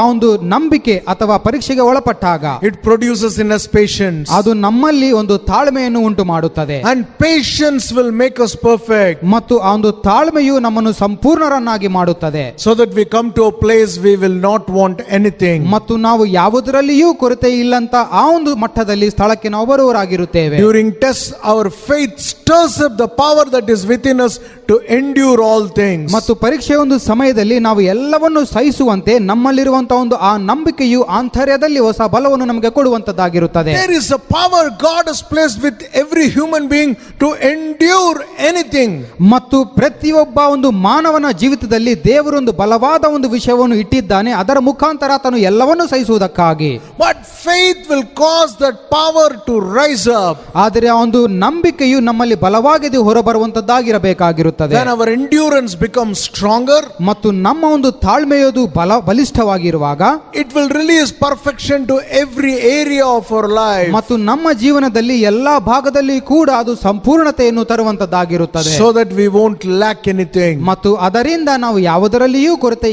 ಆ ಒಂದು ನಂಬಿಕೆ ಅಥವಾ ಪರೀಕ್ಷೆಗೆ ಒಳಪಟ್ಟಾಗ it produces in us patience. ಅದು ನಮ್ಮಲ್ಲಿ ಒಂದು ತಾಳ್ಮೆಯನ್ನು ಉಂಟು ಮಾಡುತ್ತದೆ. And patience will make us perfect. ಮತ್ತು ಆ ಒಂದು ತಾಳ್ಮೆಯು ನಮ್ಮನ್ನು ಸಂಪೂರ್ಣರನ್ನಾಗಿ ಮಾಡುತ್ತದೆ. So that we come to a place we will not want anything. ಮತ್ತು ನಾವು ಯಾವುದರಲ್ಲಿಯೂ ಕೊರತೆ ಇಲ್ಲಂತ ಆ ಒಂದು ಮಟ್ಟದಲ್ಲಿ ಸ್ಥಳಕ್ಕೆ ನಾವು ಬರುವವರಾಗಿರುತ್ತೇವೆ. During tests, our faith stirs up the power that is within us to endure all things. ಮತ್ತು ಪರೀಕ್ಷೆಯ ಒಂದು ಸಮಯದಲ್ಲಿ ನಾವು ಎಲ್ಲವನ್ನು ಸಹಿಸುವಂತೆ ನಮ್ಮಲ್ಲಿರುವಂತಹ ಒಂದು ಆ ನಂಬಿಕೆಯು ಆಂತರ್ಯದಲ್ಲಿ ಹೊಸ ಬಲವನ್ನು ನಮಗೆ ಕೊಡುವಂತದ್ದಾಗಿರುತ್ತದೆ. There is a power God has placed with every human being to endure anything. ಮತ್ತು ಪ್ರತಿಯೊಬ್ಬ ಒಂದು ಮಾನವನ ಜೀವಿತದಲ್ಲಿ ದೇವರೊಂದು ಬಲವಾದ ಒಂದು ವಿಷಯವನ್ನು ಇಟ್ಟಿದ್ದಾನೆ, ಅದರ ಮುಖಾಂತರ ಆತನು ಎಲ್ಲವನ್ನು ಸಹಿಸುವುದಕ್ಕಾಗಿ. But faith will cause that power to rise up. ಆದರೆ ಆ ಒಂದು ನಂಬಿಕೆಯು ನಮ್ಮಲ್ಲಿ ಬಲವಾಗಿ ಹೊರಬರುವಂತದ್ದಾಗಿರಬೇಕಾಗಿರುತ್ತದೆ. When our endurance becomes stronger, ಮತ್ತು ನಮ್ಮ ಒಂದು ತಾಳ್ಮೆಯದು ಬಲಿಷ್ಠವಾಗಿರುವಾಗ it will release perfection to every area of our life. ಮತ್ತು ನಮ್ಮ ಜೀವನದಲ್ಲಿ ಎಲ್ಲಾ ಭಾಗದಲ್ಲಿ ಕೂಡ ಅದು ಸಂಪೂರ್ಣತೆಯನ್ನು ತರುವಂತದ್ದಾಗಿರುತ್ತದೆ. So that we won't lack anything. ಮತ್ತು ಅದರಿಂದ ನಾವು ಯಾವುದರಲ್ಲಿಯೂ ಕೊರತೆ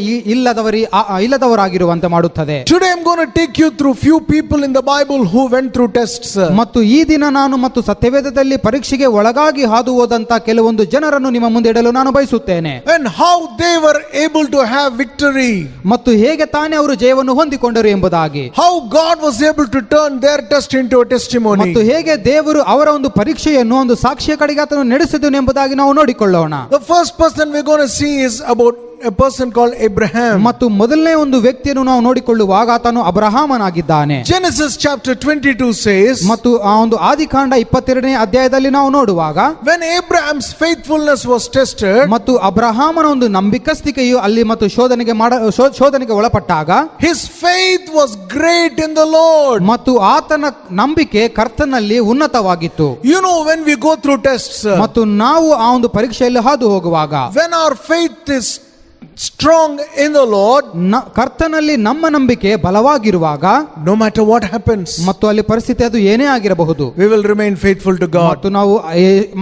ಇಲ್ಲದವರಾಗಿರುವಂತೆ ಮಾಡುತ್ತದೆ. Today I'm going to take you through few people in the Bible who went through tests. ಮತ್ತು ಈ ದಿನ ನಾನು ಮತ್ತು ಸತ್ಯವೇದದಲ್ಲಿ ಪರೀಕ್ಷೆಗೆ ಒಳಗಾಗಿ ಹಾದು ಹೋದಂತ ಕೆಲವೊಂದು ಜನರನ್ನು ನಿಮ್ಮ ಮುಂದೆ ಇಡಲು ನಾನು ಬಯಸುತ್ತೇನೆ. And how they were able to have victory. ಮತ್ತು ಹೇಗೆ ತಾನೇ ಅವರು ಜಯವನ್ನು ಹೊಂದಿಕೊಂಡರು ಎಂಬುದಾಗಿ. How God was able to turn their test into a testimony. ಮತ್ತು ಹೇಗೆ ದೇವರು ಅವರ ಒಂದು ಪರೀಕ್ಷೆಯನ್ನು ಒಂದು ಸಾಕ್ಷಿಯ ಕಡೆಗೆ ಆತನು ನಡೆಸಿದನು ಎಂಬುದಾಗಿ ನಾವು ನೋಡಿಕೊಳ್ಳೋಣ. The first person we're going to see is about a person called Abraham. ಮತ್ತು ಮೊದಲನೇ ಒಂದು ವ್ಯಕ್ತಿಯನ್ನು ನಾವು ನೋಡಿಕೊಳ್ಳುವಾಗ ಆತನು ಅಬ್ರಹಾಮನಾಗಿದ್ದಾನೆ. Genesis chapter 22 says, ಮತ್ತು ಆ ಒಂದು ಆದಿಕಾಂಡ 22ನೇ ಅಧ್ಯಾಯದಲ್ಲಿ ನಾವು ನೋಡುವಾಗ, when Abraham's faithfulness was tested, ಮತ್ತು ಅಬ್ರಹಾಮನ ಒಂದು ನಂಬಿಕಸ್ತಿಕೆಯು ಅಲ್ಲಿ ಮತ್ತು ಶೋಧನೆಗೆ ಒಳಪಟ್ಟಾಗ, his faith was great in the Lord. ಮತ್ತು ಆತನ ನಂಬಿಕೆ ಕರ್ತನಲ್ಲಿ ಉನ್ನತವಾಗಿತ್ತು. You know, when we go through tests, ಮತ್ತು ನಾವು ಆ ಒಂದು ಪರೀಕ್ಷೆಯಲ್ಲಿ ಹಾದು ಹೋಗುವಾಗ, when our faith is strong in the Lord, ಕರ್ತನಲ್ಲಿ ನಮ್ಮ ನಂಬಿಕೆ ಬಲವಾಗಿರುವಾಗ no matter what happens, ಮತ್ತು ಅಲ್ಲಿ ಪರಿಸ್ಥಿತಿ ಅದು ಏನೇ ಆಗಿರಬಹುದು, we will remain faithful to God.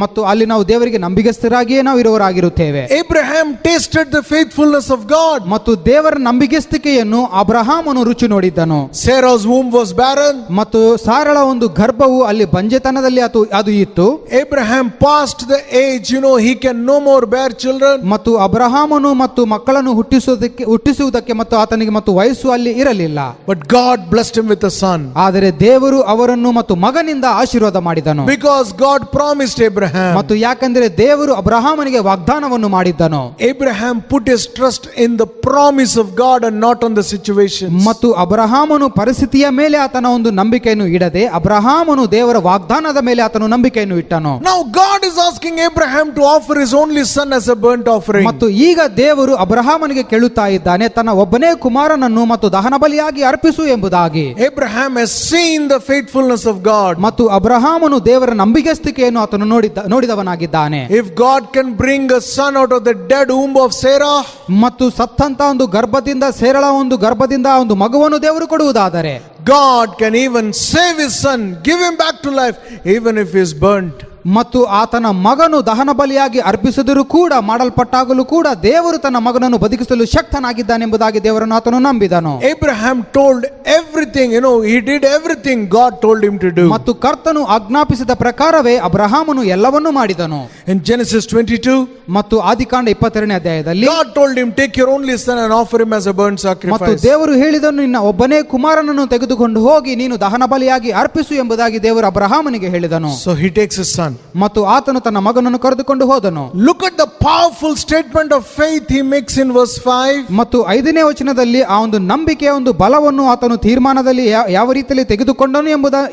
ಮತ್ತು ಅಲ್ಲಿ ನಾವು ದೇವರಿಗೆ ನಂಬಿಗಸ್ಥರಾಗಿಯೇ ನಾವು ಇರುವವರಾಗಿರುತ್ತೇವೆ. Abraham tasted the faithfulness of God. ಮತ್ತು ದೇವರ ನಂಬಿಗಸ್ತಿಕೆಯನ್ನು ಅಬ್ರಹಾಮನು ರುಚಿ ನೋಡಿದ್ದನು. Sarah's womb was barren. ಮತ್ತು ಸಾರಳ ಒಂದು ಗರ್ಭವು ಅಲ್ಲಿ ಬಂಜೆತನದಲ್ಲಿ ಅದು ಇತ್ತು. Abraham passed the age, he can no more bear children. ಮತ್ತು ಅಬ್ರಹಾಮನು ಮತ್ತು ಮಕ್ಕಳನ್ನು ಹುಟ್ಟಿಸುವುದಕ್ಕೆ ಮತ್ತು ಆತನಿಗೆ ಮತ್ತು ವಯಸ್ಸು ಅಲ್ಲಿ ಇರಲಿಲ್ಲ. But God blessed him with a son. ಆದರೆ ದೇವರು ಅವರನ್ನು ಮತ್ತು ಮಗನಿಂದ ಆಶೀರ್ವಾದ ಮಾಡಿದನು. Because God promised Abraham. ಮತ್ತು ಯಾಕಂದ್ರೆ ದೇವರು ಅಬ್ರಹಾಮನಿಗೆ ವಾಗ್ದಾನವನ್ನು ಮಾಡಿದ್ದನು. Abraham put his trust in the promise of God and not on the situation. ಮತ್ತು ಅಬ್ರಹಾಮನು ಪರಿಸ್ಥಿತಿಯ ಮೇಲೆ ಆತನ ಒಂದು ನಂಬಿಕೆಯನ್ನು ಇಡದೆ ಅಬ್ರಹಾಮನು ದೇವರ ವಾಗ್ದಾನದ ಮೇಲೆ ಆತನು ನಂಬಿಕೆಯನ್ನು ಇಟ್ಟನು. Now God is asking Abraham to offer his only son as a burnt offering. ಮತ್ತು ಈಗ ದೇವರು ಅಬ್ರಹಾಮನಿಗೆ ಕೇಳುತ್ತಾ ಇದ್ದಾನೆ, ತನ್ನ ಒಬ್ಬನೇ ಕುಮಾರನನ್ನು ಮತ್ತು ದಹನ ಬಲಿಯಾಗಿ ಅರ್ಪಿಸು ಎಂಬುದಾಗಿ. Abraham has seen the faithfulness of God. ಮತ್ತು ಅಬ್ರಹಾಮನು ದೇವರ ನಂಬಿಗಸ್ತಿಕೆಯನ್ನು ಆತನು ನೋಡಿದವನಾಗಿದ್ದಾನೆ. If God can bring a son out of the dead womb of Sarah, ಮತ್ತು ಸತ್ತಂತ ಒಂದು ಗರ್ಭದಿಂದ ಸೇರಳ ಒಂದು ಗರ್ಭದಿಂದ ಒಂದು ಮಗುವನ್ನು ದೇವರು ಕೊಡುವುದಾದರೆ, God can even save his son, give him back to life, even if he is burnt. ಮತ್ತು ಆತನ ಮಗನು ದಹನ ಬಲಿಯಾಗಿ ಅರ್ಪಿಸಿದರೂ ಕೂಡ ಮಾಡಲ್ಪಟ್ಟಾಗಲೂ ಕೂಡ ದೇವರು ತನ್ನ ಮಗನನ್ನು ಬದುಕಿಸಲು ಶಕ್ತನಾಗಿದ್ದಾನೆಂಬುದಾಗಿ ದೇವರನ್ನು ಆತನು ನಂಬಿದನು. Abraham told everything, he did everything God told him to do. ಮತ್ತು ಕರ್ತನು ಆಜ್ಞಾಪಿಸಿದ ಪ್ರಕಾರವೇ ಅಬ್ರಹಾಮನು ಎಲ್ಲವನ್ನೂ ಮಾಡಿದನು. In Genesis 22, ಮತ್ತು ಆದಿಕಾಂಡ 22ನೇ ಅಧ್ಯಾಯದಲ್ಲಿ God told him, take your only son and offer him as a burnt ಮತ್ತು sacrifice. ದೇವರು ಹೇಳಿದನು, ನಿನ್ನ ಒಬ್ಬನೇ ಕುಮಾರನನ್ನು ತೆಗೆದುಕೊಂಡು ಹೋಗಿ ನೀನು ದಹನ ಬಲಿಯಾಗಿ ಅರ್ಪಿಸು ಎಂಬುದಾಗಿ ದೇವರು ಅಬ್ರಹಾಮನಿಗೆ ಹೇಳಿದನು. So he takes his son. ಮತ್ತು ಆತನು ತನ್ನ ಮಗನನ್ನು ಕರೆದುಕೊಂಡು ಹೋದನು. Look at the powerful statement of faith he makes in verse 5. ಮತ್ತು 5ನೇ ವಚನದಲ್ಲಿ ಆ ಒಂದು ನಂಬಿಕೆಯ ಒಂದು ಬಲವನ್ನು ಆತನು ತೀರ್ಮಾನದಲ್ಲಿ ಯಾವ ರೀತಿಯಲ್ಲಿ ತೆಗೆದುಕೊಂಡನು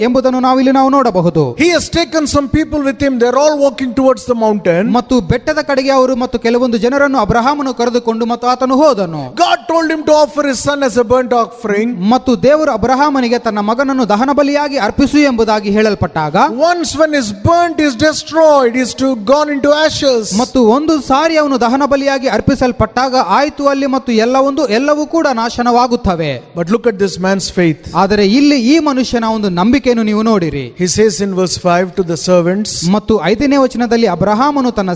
ಎಂಬುದನ್ನು ನಾವು ನೋಡಬಹುದು. He has taken some people with him. They're all walking towards the mountain. ಮತ್ತು ಬೆಟ್ಟದ ಕಡೆಗೆ ಅವರು ಮತ್ತು ಕೆಲವೊಂದು ಜನರನ್ನು ಅಬ್ರಹಾಮನು ಕರೆದುಕೊಂಡು ಮತ್ತು ಆತನು ಹೋದನು. God told him to offer his son as a burnt offering. ಮತ್ತು ದೇವರು ಅಬ್ರಹಾಮನಿಗೆ ತನ್ನ ಮಗನನ್ನು ದಹನ ಬಲಿಯಾಗಿ ಅರ್ಪಿಸು ಎಂಬುದಾಗಿ ಹೇಳಲ್ಪಟ್ಟಾಗ, Once when his burnt is destroyed, is to gone into ashes. ಮತ್ತು ಒಂದು ಸಾರಿ ಅವನು ದಹನ ಬಲಿಯಾಗಿ ಅರ್ಪಿಸಲ್ಪಟ್ಟಾಗ ಆಯ್ತು ಅಲ್ಲಿ ಮತ್ತು ಎಲ್ಲವೂ ಕೂಡ ನಾಶನವಾಗುತ್ತವೆ. But look at this man's faith. ಆದರೆ ಇಲ್ಲಿ ಈ ಮನುಷ್ಯನ ಒಂದು ನಂಬಿಕೆಯನ್ನು ನೀವು ನೋಡಿರಿ. He says in verse 5 to the servants, ಮತ್ತು 5ನೇ ವಚನದಲ್ಲಿ ಅಬ್ರಹಾಮನು ತನ್ನ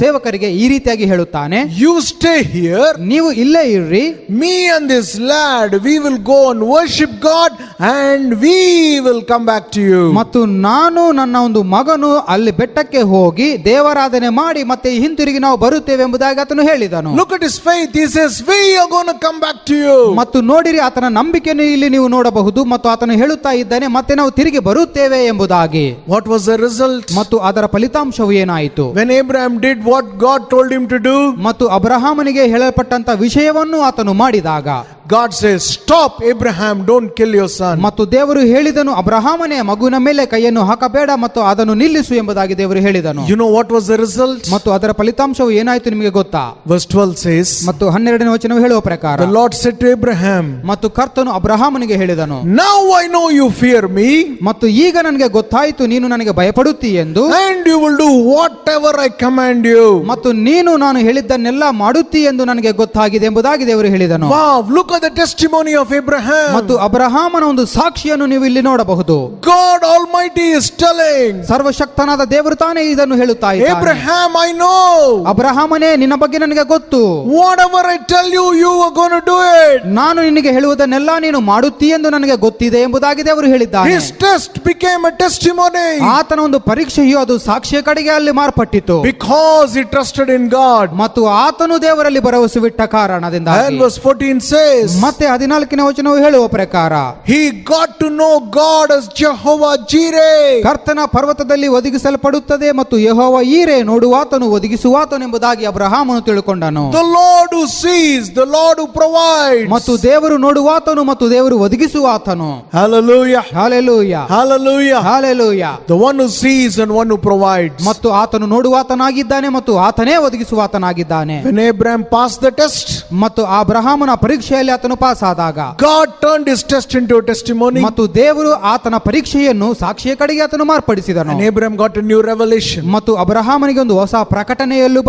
ಸೇವಕರಿಗೆ ಈ ರೀತಿಯಾಗಿ ಹೇಳುತ್ತಾನೆ, you stay here, ನೀವು ಇಲ್ಲೇ ಇರ್ರಿ, me and this lad, we will go and worship God and we will come back to you. ಮತ್ತು ನಾನು ನನ್ನ ಒಂದು ಮಗನು ಅಲ್ಲಿ ಬೆಟ್ಟಕ್ಕೆ ಹೋಗಿ ದೇವರಾಧನೆ ಮಾಡಿ ಮತ್ತೆ ಹಿಂತಿರುಗಿ ನಾವು ಬರುತ್ತೇವೆ ಎಂಬುದಾಗಿ ಆತನು ಹೇಳಿದನು. Look at his faith. He says, we are going to come back to you. ಮತ್ತು ನೋಡಿರಿ ಆತನ ನಂಬಿಕೆಯನ್ನು ಇಲ್ಲಿ ನೀವು ನೋಡಬಹುದು. ಮತ್ತು ಆತನು ಹೇಳುತ್ತಾ ಇದ್ದಾನೆ, ಮತ್ತೆ ನಾವು ತಿರುಗಿ ಬರುತ್ತೇವೆ ಎಂಬುದಾಗಿ. What was the result? ಮತ್ತು ಅದರ ಫಲಿತಾಂಶವು ಏನಾಯಿತು? When Abraham did what God told him to do, ಮತ್ತು ಅಬ್ರಹಾಮನಿಗೆ ಹೇಳಲ್ಪಟ್ಟಂತ ವಿಷಯವನ್ನು ಆತನು ಮಾಡಿದಾಗ, God says, stop Abraham, don't kill your son. ಮತ್ತು ದೇವರು ಹೇಳಿದನು, ಅಬ್ರಹಾಮನೇ ಮಗುವಿನ ಮೇಲೆ ಕೈಯನ್ನು ಹಾಕಬೇಡ ಮತ್ತು ಅದನ್ನು ನಿಲ್ಲಿಸು ಎಂಬುದಾಗಿ ದೇವರು ಹೇಳಿದನು. You know what was the result? ಮತ್ತು ಅದರ ಫಲಿತಾಂಶವು ಏನಾಯಿತು ನಿಮಗೆ ಗೊತ್ತಾ? Verse 12 says, ಮತ್ತು 12ನೇ ವಚನವು ಹೇಳುವ ಪ್ರಕಾರ, the Lord said to Abraham, ಮತ್ತು ಕರ್ತನು ಅಬ್ರಹಾಮನಿಗೆ ಹೇಳಿದನು, now I know you fear me, ಮತ್ತು ಈಗ ನನಗೆ ಗೊತ್ತಾಯಿತು ನೀನು ನನಗೆ ಭಯಪಡುತ್ತಿ ಎಂದು, and you will do whatever I command you. ಮತ್ತು ನೀನು ನಾನು ಹೇಳಿದ್ದನ್ನೆಲ್ಲ ಮಾಡುತ್ತಿ ಎಂದು ನನಗೆ ಗೊತ್ತಾಗಿದೆ ಎಂಬುದಾಗಿ ದೇವರು ಹೇಳಿದನು. Wow, look at the testimony of Abraham. ಮತ್ತು ಅಬ್ರಹಾಮನ ಒಂದು ಸಾಕ್ಷಿಯನ್ನು ನೀವು ಇಲ್ಲಿ ನೋಡಬಹುದು. God Almighty is telling, ಸರ್ವಶಕ್ತನಾದ ದೇವರು ತಾನೇ ಇದನ್ನು ಹೇಳುತ್ತಾ ಇದ್ದಾನೆ, Abraham, I know. ಅಬ್ರಹಾಮನೇ ನಿನ್ನ ಬಗ್ಗೆ ನನಗೆ ಗೊತ್ತು. Whatever I tell you, you are going to do it. ನಾನು ನಿನಗೆ ಹೇಳುವುದನ್ನೆಲ್ಲ ನೀನು ಮಾಡುತ್ತಿ ಎಂದು ನನಗೆ ಗೊತ್ತಿದೆ ಎಂಬುದಾಗಿ ದೇವರು ಹೇಳಿದ್ದಾನೆ. His test became a testimony. ಆತನ ಒಂದು ಪರೀಕ್ಷೆಯು ಅದು ಸಾಕ್ಷಿಯ ಕಡೆಗೆ ಅಲ್ಲಿ ಮಾರ್ಪಟ್ಟಿತು. Because he trusted in God. ಮತ್ತು ಆತನು ದೇವರಲ್ಲಿ ಭರವಸವಿಟ್ಟ ಕಾರಣದಿಂದ. And verse 14 says, ಮತ್ತೆ 14ನೇ ವಚನವು ಹೇಳುವ ಪ್ರಕಾರ, he got to know God as Jehovah Jireh. ಕರ್ತನ ಪರ್ವತದಲ್ಲಿ ಒದಗಿಸಲ್ಪಡುತ್ತದೆ ಮತ್ತು ಯೆಹೋವ ಈರೆ ನೋಡುವಾತನು ಒದಗಿಸುವಾತನು ಎಂಬುದಾಗಿ ಅಬ್ರಹಾಮನು ತಿಳ್ಕೊಂಡನು. The Lord who sees, the Lord who provides. ಮತ್ತು ದೇವರು ನೋಡುವಾತನು ಮತ್ತು ದೇವರು ಒದಗಿಸುವಾತನು. Hallelujah. Hallelujah, Hallelujah. Hallelujah. The one who sees and one who provides. ಮತ್ತು ಆತನು ನೋಡುವಾತನಾಗಿದ್ದಾನೆ ಮತ್ತು ಆತನೇ ಒದಗಿಸುವಾತನಾಗಿದ್ದಾನೆ. When Abraham passed the test, ಮತ್ತು ಅಬ್ರಹಾಮನ ಪರೀಕ್ಷೆಯಲ್ಲಿ ಆತನು ಪಾಸ್ ಆದಾಗ God turned his test into a testimony. ಮತ್ತು ದೇವರು ಆತನ ಪರೀಕ್ಷೆಯನ್ನು ಸಾಕ್ಷಿಯ ಕಡೆಗೆ ಆತನು ಮಾರ್ಪಡಿಸಿದನು. And Abraham got a new revelation. ಮತ್ತು ಅಬ್ರಹಾಮನಿಗೆ ಒಂದು ಹೊಸ ಪ್ರಕಟಣೆಯಲ್ಲೂ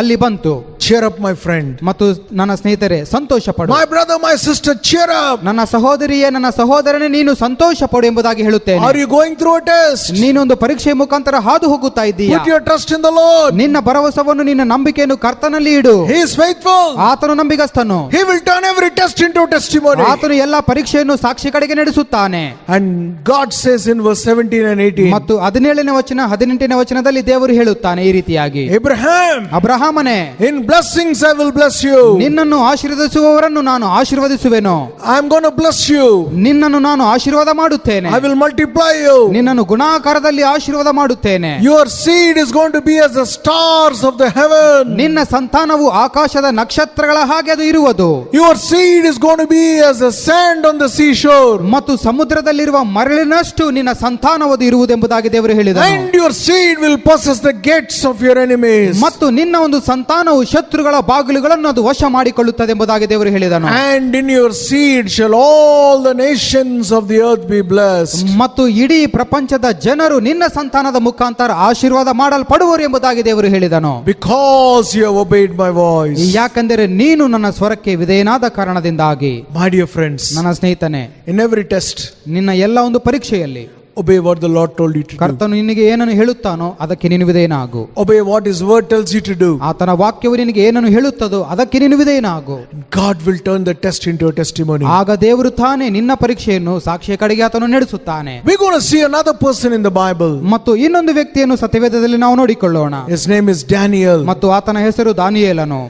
ಅಲ್ಲಿ ಬಂತು. cheer up, my friend. ಮತ್ತು ನನ್ನ ಸ್ನೇಹಿತರೆ ಸಂತೋಷ ಪಡು. My brother, my sister, cheer up. ನನ್ನ ಸಹೋದರಿಯೇ ನನ್ನ ಸಹೋದರನೇ ನೀನು ಸಂತೋಷ ಪಡು ಎಂಬುದಾಗಿ ಹೇಳುತ್ತೇನೆ. Are you going through a test? ನೀನೊಂದು ಪರೀಕ್ಷೆಯ ಮುಖಾಂತರ ಹಾದು ಹೋಗುತ್ತಾ ಇದ್ದೀಯಾ? Put your trust in the Lord. ನಿನ್ನ ಭರವಸೆಯನ್ನು ನಿನ್ನ ನಂಬಿಕೆಯನ್ನು ಕರ್ತನಲ್ಲಿ ಇಡು. He is faithful. ಆತನು ನಂಬಿಗಸ್ತನು. He will turn every test into testimony. ಆತನು ಎಲ್ಲಾ ಪರೀಕ್ಷೆಯನ್ನು ಸಾಕ್ಷಿ ಕಡೆಗೆ ನಡೆಸುತ್ತಾನೆ. And God says in verse 17 and 18. ಮತ್ತು 17ನೇ ವಚನ 18ನೇ ವಚನದಲ್ಲಿ ದೇವರು ಹೇಳುತ್ತಾನೆ ಈ ರೀತಿಯಾಗಿ, Abraham, ಅಬ್ರಹಾಮನೇ, in blessings I will bless you. ನಿನ್ನನ್ನು ಆಶೀರ್ವದಿಸುವವರನ್ನು ನಾನು ಆಶೀರ್ವದಿಸುವೆನು. I am going to bless you. ನಿನ್ನನ್ನು ನಾನು ಆಶೀರ್ವಾದ ಮಾಡುತ್ತೇನೆ. I will multiply you. ನಿನ್ನನ್ನು ಗುಣಾಕಾರದಲ್ಲಿ ಆಶೀರ್ವಾದ ಮಾಡುತ್ತೇನೆ. Your seed is going to be as the stars of the heaven. ನಿನ್ನ ಸಂತಾನವು ಆಕಾಶದ ನಕ್ಷತ್ರಗಳ ಹಾಗೆ ಅದು ಇರುವುದು. Your seed is going to be as the sand on the seashore. ಮತ್ತು ಸಮುದ್ರದಲ್ಲಿರುವ ಮರಳಿನಷ್ಟು ನಿನ್ನ ಸಂತಾನವದು ಇರುವುದೆಂಬುದಾಗಿ ದೇವರು ಹೇಳಿದನು. And your seed will possess the gates of your enemies. ಮತ್ತು ನಿನ್ನ ಒಂದು ಸಂತಾನವು ಶತ್ರುಗಳ ಬಾಗಿಲುಗಳನ್ನು ಅದು ವಶ ಮಾಡಿಕೊಳ್ಳುತ್ತದೆ ಎಂಬುದಾಗಿ ದೇವರು ಹೇಳಿದನು. And in your seed shall all the nations of the earth be blessed. ಮತ್ತು ಇಡೀ ಪ್ರಪಂಚದ ಜನರು ನಿನ್ನ ಸಂತಾನದ ಮುಖಾಂತರ ಆಶೀರ್ವಾದ ಮಾಡಲ್ಪಡುವರು ಎಂಬುದಾಗಿ ದೇವರು ಹೇಳಿದನು. Because you have obeyed my voice. ಯಾಕಂದರೆ ನೀನು ನನ್ನ ಸ್ವರಕ್ಕೆ ವಿಧೇಯನಾದ ಕಾರಣದಿಂದಾಗಿ. My dear friends, ನನ್ನ ಸ್ನೇಹಿತನೇ, in every test, ನಿನ್ನ ಎಲ್ಲ ಒಂದು ಪರೀಕ್ಷೆಯಲ್ಲಿ obey what the Lord told you to do. ಕರ್ತನು ನಿನಗೆ ಏನನ್ನು ಹೇಳುತ್ತಾನೋ ಅದಕ್ಕೆ ನೀನು ವಿಧೇಯನಾಗು. Obey what His word tells you to do. ಆತನ ವಾಕ್ಯವು ನಿನಗೆ ಏನನ್ನು ಹೇಳುತ್ತದೋ ಅದಕ್ಕೆ ನೀನು ವಿಧೇಯನಾಗು. God will turn the test into a testimony. ಆಗ ದೇವರು ತಾನೇ ನಿನ್ನ ಪರೀಕ್ಷೆಯನ್ನು ಸಾಕ್ಷಿಯ ಕಡೆಗೆ ಆತನು ನಡೆಸುತ್ತಾನೆ. We're going to see another person in the Bible. ಮತ್ತು ಇನ್ನೊಂದು ವ್ಯಕ್ತಿಯನ್ನು ಸತ್ಯವೇದದಲ್ಲಿ ನಾವು ನೋಡಿಕೊಳ್ಳೋಣ. His name is Daniel. ಮತ್ತು ಆತನ ಹೆಸರು ದಾನಿಯೇಲನು.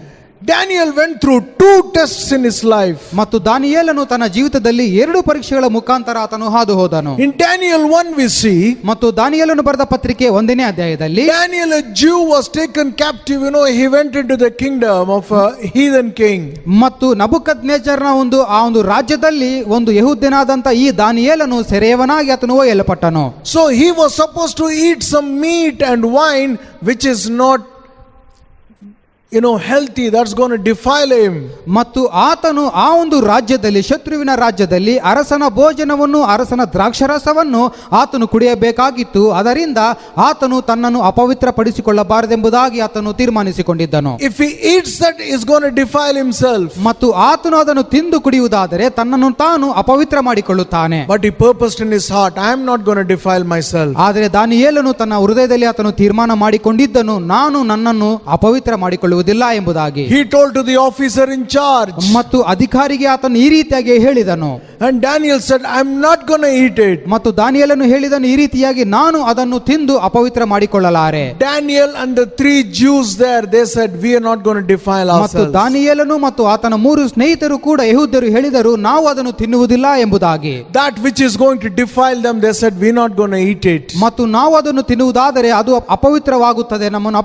Daniel went through 2 tests in his life. ಮತ್ತು ದಾನಿಯೇಲನು ತನ್ನ ಜೀವಿತದಲ್ಲಿ 2 ಪರೀಕ್ಷೆಗಳ ಮುಖಾಂತರ ಆತನು ಹಾದು ಹೋದನು. In Daniel 1 we see, ಮತ್ತು ದಾನಿಯೇಲನು ಬರೆದ ಪತ್ರಿಕೆ 1ನೇ ಅಧ್ಯಾಯದಲ್ಲಿ, Daniel, a Jew, was taken captive. He went into the kingdom of a heathen king. ಮತ್ತು ನಬುಕದ್ನೆಚ್ಚರನ ಆ ಒಂದು ರಾಜ್ಯದಲ್ಲಿ ಒಂದು ಯೆಹೂದ್ಯನಾದಂತ ಈ ದಾನಿಯೇಲನು ಸೆರೆಯವನಾಗಿ ಆತನು ಒಯ್ಯಲ್ಪಟ್ಟನು. So he was supposed to eat some meat and wine which is not healthy. That's going to defile him. ಮತ್ತು ಆತನು ಆ ಒಂದು ರಾಜ್ಯದಲ್ಲಿ, ಶತ್ರುವಿನ ರಾಜ್ಯದಲ್ಲಿ ಅರಸನ ಭೋಜನವನ್ನು, ಅರಸನ ದ್ರಾಕ್ಷರಸವನ್ನು ಆತನು ಕುಡಿಯಬೇಕಾಗಿತ್ತು. ಅದರಿಂದ ಆತನು ತನ್ನನ್ನು ಅಪವಿತ್ರಪಡಿಸಿಕೊಳ್ಳಬಾರದೆಂಬುದಾಗಿ ಆತನು ತೀರ್ಮಾನಿಸಿಕೊಂಡಿದ್ದನು. If he eats that, he is going to defile himself. ಮತ್ತು ಆತನು ಅದನ್ನು ತಿಂದು ಕುಡಿಯುವುದಾದರೆ ತನ್ನನ್ನು ತಾನು ಅಪವಿತ್ರ ಮಾಡಿಕೊಳ್ಳುತ್ತಾನೆ. But he purposed in his heart, I am not going to defile myself. ಆದರೆ ದಾನಿಯೇಲನು ತನ್ನ ಹೃದಯದಲ್ಲಿ ಆತನು ತೀರ್ಮಾನ ಮಾಡಿಕೊಂಡಿದ್ದನು, ನಾನು ನನ್ನನ್ನು ಅಪವಿತ್ರ ಮಾಡಿಕೊಳ್ಳುವುದಿಲ್ಲ ಎಂಬುದಾಗಿ. He told to the officer in charge. ಮತ್ತು ಅಧಿಕಾರಿಗೆ ಆತನು ಈ ರೀತಿಯಾಗಿ ಹೇಳಿದನು. And Daniel said, I am not going to eat it. ಮತ್ತು ದಾನಿಯೇಲನು ಹೇಳಿದನು ಈ ರೀತಿಯಾಗಿ, ನಾನು ಅದನ್ನು ತಿಂದು ಅಪವಿತ್ರ ಮಾಡಿಕೊಳ್ಳಲಾರೆ. Daniel and the 3 Jews there, they said, we are not going to defile ಮತ್ತು ourselves. ದಾನಿಯೇಲನು ಮತ್ತು ಆತನ 3 ಸ್ನೇಹಿತರು ಕೂಡ ಯೆಹೂದ್ಯರು ಹೇಳಿದರು, ನಾವು ಅದನ್ನು ತಿನ್ನುವುದಿಲ್ಲ ಎಂಬುದಾಗಿ. That which is going to defile them, they said, we are not going to eat it. ಮತ್ತು ನಾವು ಅದನ್ನು ತಿನ್ನುವುದಾದರೆ ಅದು ಅಪವಿತ್ರವಾಗುತ್ತದೆ, ನಮ್ಮನ್ನು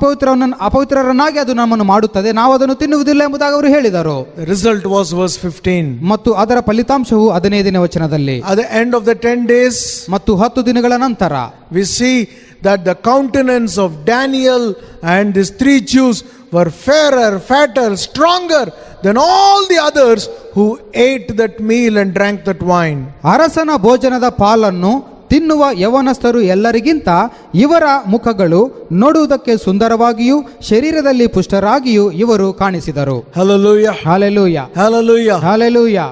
ಅಪವಿತ್ರರನ್ನಾಗಿ ಅದು ನಮ್ಮನ್ನು ಮಾಡುತ್ತದೆ, ನಾವು ಅದನ್ನು ತಿನ್ನುವುದಿಲ್ಲ ಎಂಬುದಾಗಿ ಅವರು ಹೇಳಿದರು. The result was verse 15. ಮತ್ತು ಅದರ ಫಲಿತಾಂಶವು 15ನೇ ವಚನದಲ್ಲಿ, At the end of the 10 days, ಮತ್ತು 10 ದಿನಗಳ ನಂತರ we see that the countenance of Daniel and these 3 Jews were fairer, fatter, stronger than all the others who ate that meal and drank that wine. ಅರಸನ ಭೋಜನದ ಪಾಲನ್ನು ತಿನ್ನುವ ಯವನಸ್ಥರು ಎಲ್ಲರಿಗಿಂತ ಇವರ ಮುಖಗಳು ನೋಡುವುದಕ್ಕೆ ಸುಂದರವಾಗಿಯೂ ಶರೀರದಲ್ಲಿ ಪುಷ್ಟರಾಗಿಯೂ ಇವರು ಕಾಣಿಸಿದರು. Hallelujah. Hallelujah, Hallelujah. Hallelujah.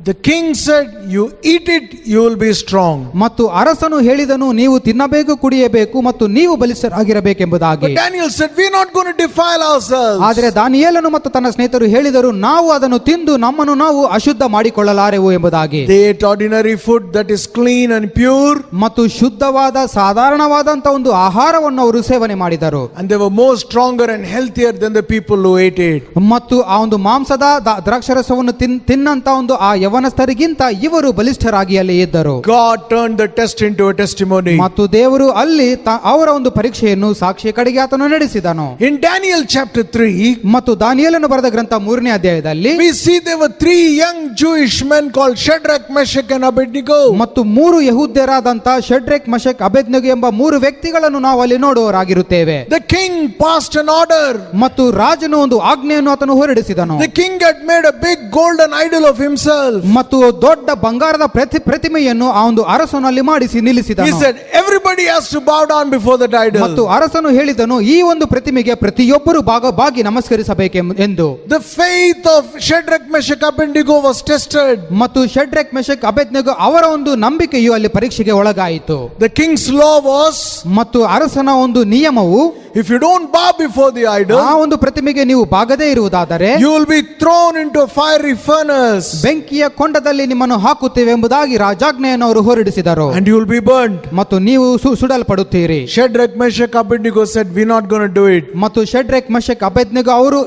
The king said, you eat it, you will be strong. ಮತ್ತು ಅರಸನು ಹೇಳಿದನು, ನೀವು ತಿನ್ನಬೇಕು, ಕುಡಿಯಬೇಕು ಮತ್ತು ನೀವು ಬಲಿಷ್ಠರಾಗಿರಬೇಕೆಂಬುದಾಗಿ. But Daniel said, we are not going to defile ourselves. ಆದರೆ ದಾನಿಯೇಲನು ಮತ್ತು ತನ್ನ ಸ್ನೇಹಿತರು ಹೇಳಿದರು, ನಾವು ಅದನ್ನು ತಿಂದು ನಮ್ಮನ್ನು ನಾವು ಅಶುದ್ಧ ಮಾಡಿಕೊಳ್ಳಲಾರೆವು ಎಂಬುದಾಗಿ. They ate ordinary food that is clean and pure. ಮತ್ತು ಶುದ್ಧವಾದ ಸಾಧಾರಣವಾದಂತ ಒಂದು ಆಹಾರವನ್ನು ಅವರು ಸೇವನೆ ಮಾಡಿದರು. And they were more stronger and healthier than the people who ate it. ಮತ್ತು ಆ ಒಂದು ಮಾಂಸದ ದ್ರಾಕ್ಷರಸವನ್ನು ತಿನ್ನಂತ ಒಂದು ಆ ಯವನಸ್ಥರಿಗಿಂತ ಇವರು ಬಲಿಷ್ಠರಾಗಿ ಅಲ್ಲಿ ಇದ್ದರು. God turned the test into a testimony. ಮತ್ತು ದೇವರು ಅಲ್ಲಿ ಅವರ ಒಂದು ಪರೀಕ್ಷೆಯನ್ನು ಸಾಕ್ಷಿಯ ಕಡೆಗೆ ಆತನು ನಡೆಸಿದನು. In Daniel chapter 3, ಮತ್ತು ದಾನಿಯೇಲನು ಬರೆದ ಗ್ರಂಥ 3ನೇ ಅಧ್ಯಾಯದಲ್ಲಿ we see there were 3 young Jewish men called Shadrach, Meshach and Abednego. ಮತ್ತು 3 ಯೆಹೂದ್ಯರಾದಂತ ಶಡ್ರೆಕ್, ಮೆಷಕ್, ಅಬೇದ್ನೆಗೋ ಎಂಬ 3 ವ್ಯಕ್ತಿಗಳನ್ನು ನಾವು ಅಲ್ಲಿ ನೋಡುವವರಾಗಿರುತ್ತೇವೆ. The king passed an order. ಮತ್ತು ರಾಜನು ಒಂದು ಆಜ್ಞೆಯನ್ನು ಆತನು ಹೊರಡಿಸಿದನು. The king had made a big golden idol of himself. ಮತ್ತು ದೊಡ್ಡ ಬಂಗಾರದ ಪ್ರತಿಮೆಯನ್ನು ಆ ಒಂದು ಅರಸನಲ್ಲಿ ಮಾಡಿಸಿ He ನಿಲ್ಲಿಸಿದನು. said, everybody has to bow down before that ಮತ್ತು idol. ಅರಸನು ಹೇಳಿದನು, ಈ ಒಂದು ಪ್ರತಿಮೆಗೆ ಪ್ರತಿಯೊಬ್ಬರು ಬಾಗಿ ನಮಸ್ಕರಿಸಬೇಕೆಂದು. The faith of Shadrach, Meshach, Abednego was tested. ಮತ್ತು ಶಡ್ರೆಕ್ ಮೆಷಕ್ ಅಬೇದ್ನೆಗೋ ಅವರ ಒಂದು ನಂಬಿಕೆಯು ಅಲ್ಲಿ ಪರೀಕ್ಷೆಗೆ ಒಳಗಾಯಿತು. The king's law was, ಮತ್ತು ಅರಸನ ಒಂದು ನಿಯಮವು, if you don't bow before the idol, ಆ ಒಂದು ಪ್ರತಿಮೆಗೆ ನೀವು ಬಾಗದೇ ಇರುವುದಾದರೆ you will be thrown into a fiery furnace ಬೆಂಕಿಯ ಕೊಂಡದಲ್ಲಿ ನಿಮ್ಮನ್ನು ಹಾಕುತ್ತೇವೆ ಎಂಬುದಾಗಿ ರಾಜಾಜ್ಞೆಯನ್ನು ಅವರು ಹೊರಡಿಸಿದರು. and you will be burned. ಮತ್ತು ನೀವು ಸುಡಲ್ಪಡುತ್ತೀರಿ. Shadrach, Meshach, Abednego said, we're not going to do it. ಮತ್ತು ಶಡ್ರೆಕ್ ಮೆಷಕ್ ಅಬೇದ್ನೆಗೋ ಅವರು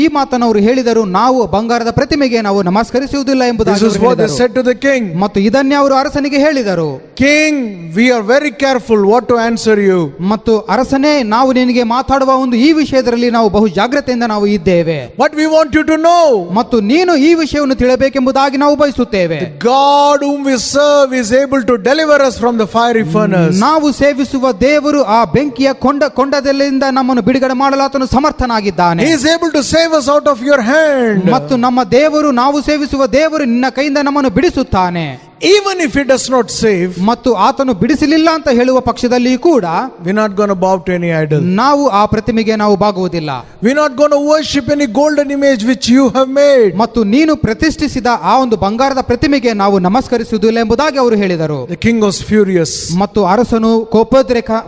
ಈ ಮಾತನ್ನು ಅವರು ಹೇಳಿದರು, ನಾವು ಬಂಗಾರದ ಪ್ರತಿಮೆಗೆ ನಾವು ನಮಸ್ಕರಿಸುವುದಿಲ್ಲ This ಎಂಬುದಾಗಿ is ಅವರು what they ಹೇಳಿದರು. said to the king. ಮತ್ತು ಇದನ್ನೇ ಅವರು ಅರಸನಿಗೆ ಹೇಳಿದರು. King, we are very careful what to answer you. ಮತ್ತು ಅರಸನೇ, ನಾವು ನಿನಗೆ ಮಾತಾಡುವ ಒಂದು ಈ ವಿಷಯದಲ್ಲಿ ನಾವು ಬಹು ಜಾಗ್ರತೆಯಿಂದ ನಾವು ಇದ್ದೇವೆ. But we want you to know, ಮತ್ತು ನೀನು ಈ ವಿಷಯವನ್ನು ತಿಳಿಯಬೇಕೆಂಬುದಾಗಿ ನಾವು ಬಯಸುತ್ತೇವೆ. God whom we serve is able to deliver us from the fiery furnace. ನಾವು ಸೇವಿಸುವ ದೇವರು ಆ ಬೆಂಕಿಯ ಕೊಂಡದಲ್ಲಿಂದ ನಮ್ಮನ್ನು ಬಿಡುಗಡೆ ಮಾಡಲು ಆತನು ಸಮರ್ಥನಾಗಿದ್ದಾನೆ. He is able to save us out of your hand. ಮತ್ತು ನಮ್ಮ ದೇವರು, ನಾವು ಸೇವಿಸುವ ದೇವರು ನಿನ್ನ ಕೈಯಿಂದ ನಮ್ಮನ್ನು ಬಿಡಿಸುತ್ತಾನೆ. Even if he does not save, ಮತ್ತು ಆತನು ಬಿಡಿಸಲಿಲ್ಲ ಅಂತ ಹೇಳುವ ಪಕ್ಷದಲ್ಲಿ ಕೂಡ we're not going to bow to any idol. ನಾವು ಆ ಪ್ರತಿಮೆಗೆ ನಾವು ಬಾಗುವುದಿಲ್ಲ. We're not going to worship any golden image which you have made. ಮತ್ತು ನೀನು ಪ್ರತಿಷ್ಠಿಸಿದ ಆ ಒಂದು ಬಂಗಾರದ ಪ್ರತಿಮೆಗೆ ನಾವು ನಮಸ್ಕರಿಸುವುದಿಲ್ಲ ಎಂಬುದಾಗಿ ಅವರು ಹೇಳಿದರು. The king was furious. ಮತ್ತು ಅರಸನು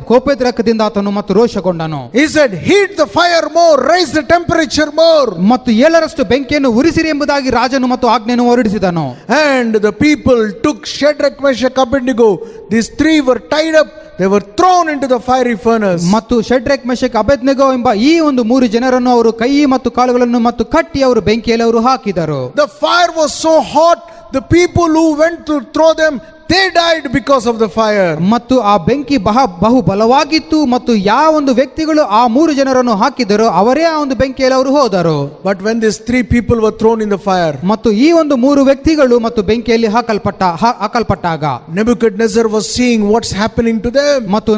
ಕೋಪೋದ್ರೇಕದಿಂದ ಆತನು ಮತ್ತು ರೋಷಗೊಂಡನು. He said, heat the fire more, raise the temperature more. ಮತ್ತು 7ರಷ್ಟು ಬೆಂಕಿಯನ್ನು ಉರಿಸಿರಿ ಎಂಬುದಾಗಿ ರಾಜನು ಮತ್ತು ಆಜ್ಞೆಯನ್ನು ಹೊರಡಿಸಿದನು. And the people took Shadrach, Meshach, Abednego. These three were tied up. They were thrown into the fiery furnace. ಮತ್ತು ಶಡ್ರೆಕ್ ಮೆಷಕ್ ಅಬೇದ್ನೆಗೋ ಎಂಬ ಈ ಒಂದು 3 ಜನರನ್ನು ಅವರು ಕೈ ಮತ್ತು ಕಾಲುಗಳನ್ನು ಮತ್ತು ಕಟ್ಟಿ ಅವರು ಬೆಂಕಿಯಲ್ಲಿ ಅವರು ಹಾಕಿದರು. The fire was so hot, the people who went to throw them, they died because of the fire. ಮತ್ತು ಆ ಬೆಂಕಿ ಬಹು ಬಲವಾಗಿತ್ತು ಮತ್ತು ಯಾವ ಒಂದು ವ್ಯಕ್ತಿಗಳು ಆ 3 ಜನರನ್ನು ಹಾಕಿದರೋ ಅವರೇ ಆ ಒಂದು ಬೆಂಕಿಯಲ್ಲಿ ಅವರು ಹೋದರು. But when these 3 people were thrown in the fire, ಮತ್ತು ಈ ಒಂದು 3 ವ್ಯಕ್ತಿಗಳು ಮತ್ತು ಬೆಂಕಿಯಲ್ಲಿ ಹಾಕಲ್ಪಟ್ಟಾಗ Nebuchadnezzar was seeing what's happening to them. ಮತ್ತು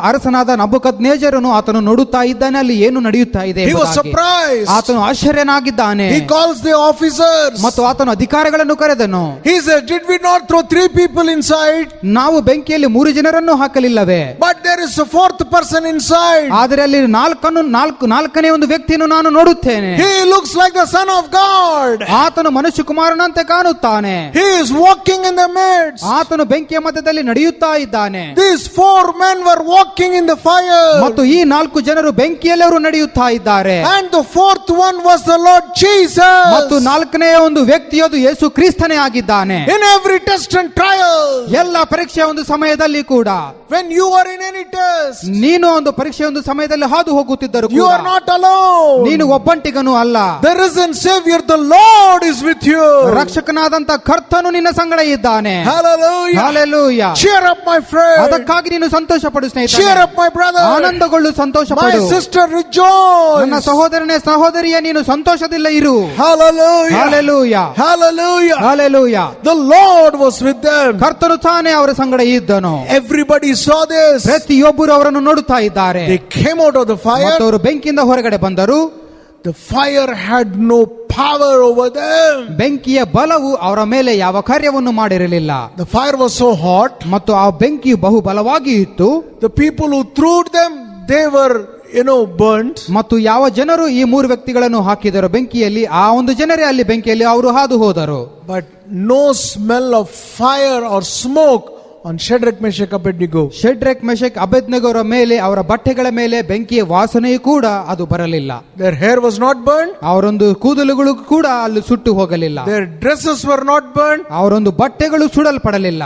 ಅರಸನಾದ ನಬುಕದ್ನೆಜರನು ಆತನು ನೋಡುತ್ತಾ ಇದ್ದಾನೆ, ಅಲ್ಲಿ ಏನು ನಡೆಯುತ್ತಾ ಇದೆ He was ಎಂಬುದಾಗಿ. surprised. ಆತನು ಆಶ್ಚರ್ಯನಾಗಿದ್ದಾನೆ. He calls the officers. ಮತ್ತು ಆತನು ಅಧಿಕಾರಿಗಳನ್ನು ಕರೆದನು. He said, did we not throw 3 people inside? ನಾವು ಬೆಂಕಿಯಲ್ಲಿ 3 ಜನರನ್ನು ಹಾಕಲಿಲ್ಲವೇ? But there is a 4th person inside. ಆದರೆ ಅಲ್ಲಿ ನಾಲ್ಕನೇ ಒಂದು ವ್ಯಕ್ತಿಯನ್ನು ನಾನು ನೋಡುತ್ತೇನೆ. He looks like the Son of God. ಆತನು ಮನುಷ್ಯ ಕುಮಾರನಂತೆ ಕಾಣುತ್ತಾನೆ. He is walking in the midst. ಆತನು ಬೆಂಕಿಯ ಮಧ್ಯದಲ್ಲಿ ನಡೆಯುತ್ತಾ ಇದ್ದಾನೆ. These 4 men were walking in the fire. ಮತ್ತು ಈ 4 ಜನರು ಬೆಂಕಿಯಲ್ಲಿ ಅವರು ನಡೆಯುತ್ತಾ ಇದ್ದಾರೆ. And the 4th one was the Lord Jesus. ಮತ್ತು 4ನೇ ಒಂದು ವ್ಯಕ್ತಿಯದು ಯೇಸು ಕ್ರಿಸ್ತನೇ ಆಗಿದ್ದಾನೆ. In every test and trial, ಎಲ್ಲ ಪರೀಕ್ಷೆಯ ಒಂದು ಸಮಯದಲ್ಲಿ ಕೂಡ, when you are in any test, ನೀನು ಒಂದು ಪರೀಕ್ಷೆಯ ಒಂದು ಸಮಯದಲ್ಲಿ ಹಾದು ಹೋಗುತ್ತಿದ್ದರು you ಕೂಡ are not alone. ನೀನು ಒಬ್ಬಂಟಿಗನು ಅಲ್ಲ. The risen Savior, the Lord is with you. ರಕ್ಷಕನಾದಂತ ಕರ್ತನು ನಿನ್ನ ಸಂಗಡ ಇದ್ದಾನೆ. Hallelujah. Hallelujah. Cheer up, my friend. ಅದಕ್ಕಾಗಿ ನೀನು ಸಂತೋಷ ಪಡು Cheer ಸ್ನೇಹಿತನೇ. up, my brother. ಆನಂದಗೊಳ್ಳು, Santhosh My ಪಡು. sister, rejoice. ನನ್ನ ಸಹೋದರಿಯ ನೀನು ಸಂತೋಷದಿಲ್ಲ ಇರು. Hallelujah. Hallelujah. Hallelujah. Hallelujah. The Lord was with them. ಕರ್ತನು ತಾನೇ ಅವರ ಸಂಗಡ ಇದ್ದನು. Everybody saw this. ಪ್ರತಿಯೊಬ್ಬರು ಅವರನ್ನು ನೋಡುತ್ತಾ ಇದ್ದಾರೆ. They came out of the fire. ಮತ್ತು ಅವರು ಬೆಂಕಿಯಿಂದ ಹೊರಗಡೆ ಬಂದರು. The fire had no power over them. ಬೆಂಕಿಯ ಬಲವು ಅವರ ಮೇಲೆ ಯಾವ ಕಾರ್ಯವನ್ನು ಮಾಡಿರಲಿಲ್ಲ. The fire was so hot. ಮತ್ತು ಆ ಬೆಂಕಿಯು ಬಹು ಬಲವಾಗಿ ಇತ್ತು. The people who threw them, they were burnt. ಮತ್ತು ಯಾವ ಜನರು ಈ 3 ವ್ಯಕ್ತಿಗಳನ್ನು ಹಾಕಿದರು ಬೆಂಕಿಯಲ್ಲಿ, ಆ ಒಂದು ಜನರೇ ಅಲ್ಲಿ ಬೆಂಕಿಯಲ್ಲಿ ಅವರು ಹಾದು ಹೋದರು. But no smell of fire or smoke on Shadrach, Meshach, Abednego. ಶಡ್ರೆಕ್ ಮೆಷಕ್ ಅಬೇದ್ನೆಗೋರ ಮೇಲೆ, ಅವರ ಬಟ್ಟೆಗಳ ಮೇಲೆ ಬೆಂಕಿಯ ವಾಸನೆಯೂ ಕೂಡ ಅದು ಬರಲಿಲ್ಲ. Their hair was not burned. ಅವರೊಂದು ಕೂದಲುಗಳು ಕೂಡ ಅಲ್ಲಿ ಸುಟ್ಟು ಹೋಗಲಿಲ್ಲ. Their dresses were not burned. ಅವರೊಂದು ಬಟ್ಟೆಗಳು ಸುಡಲ್ಪಡಲಿಲ್ಲ.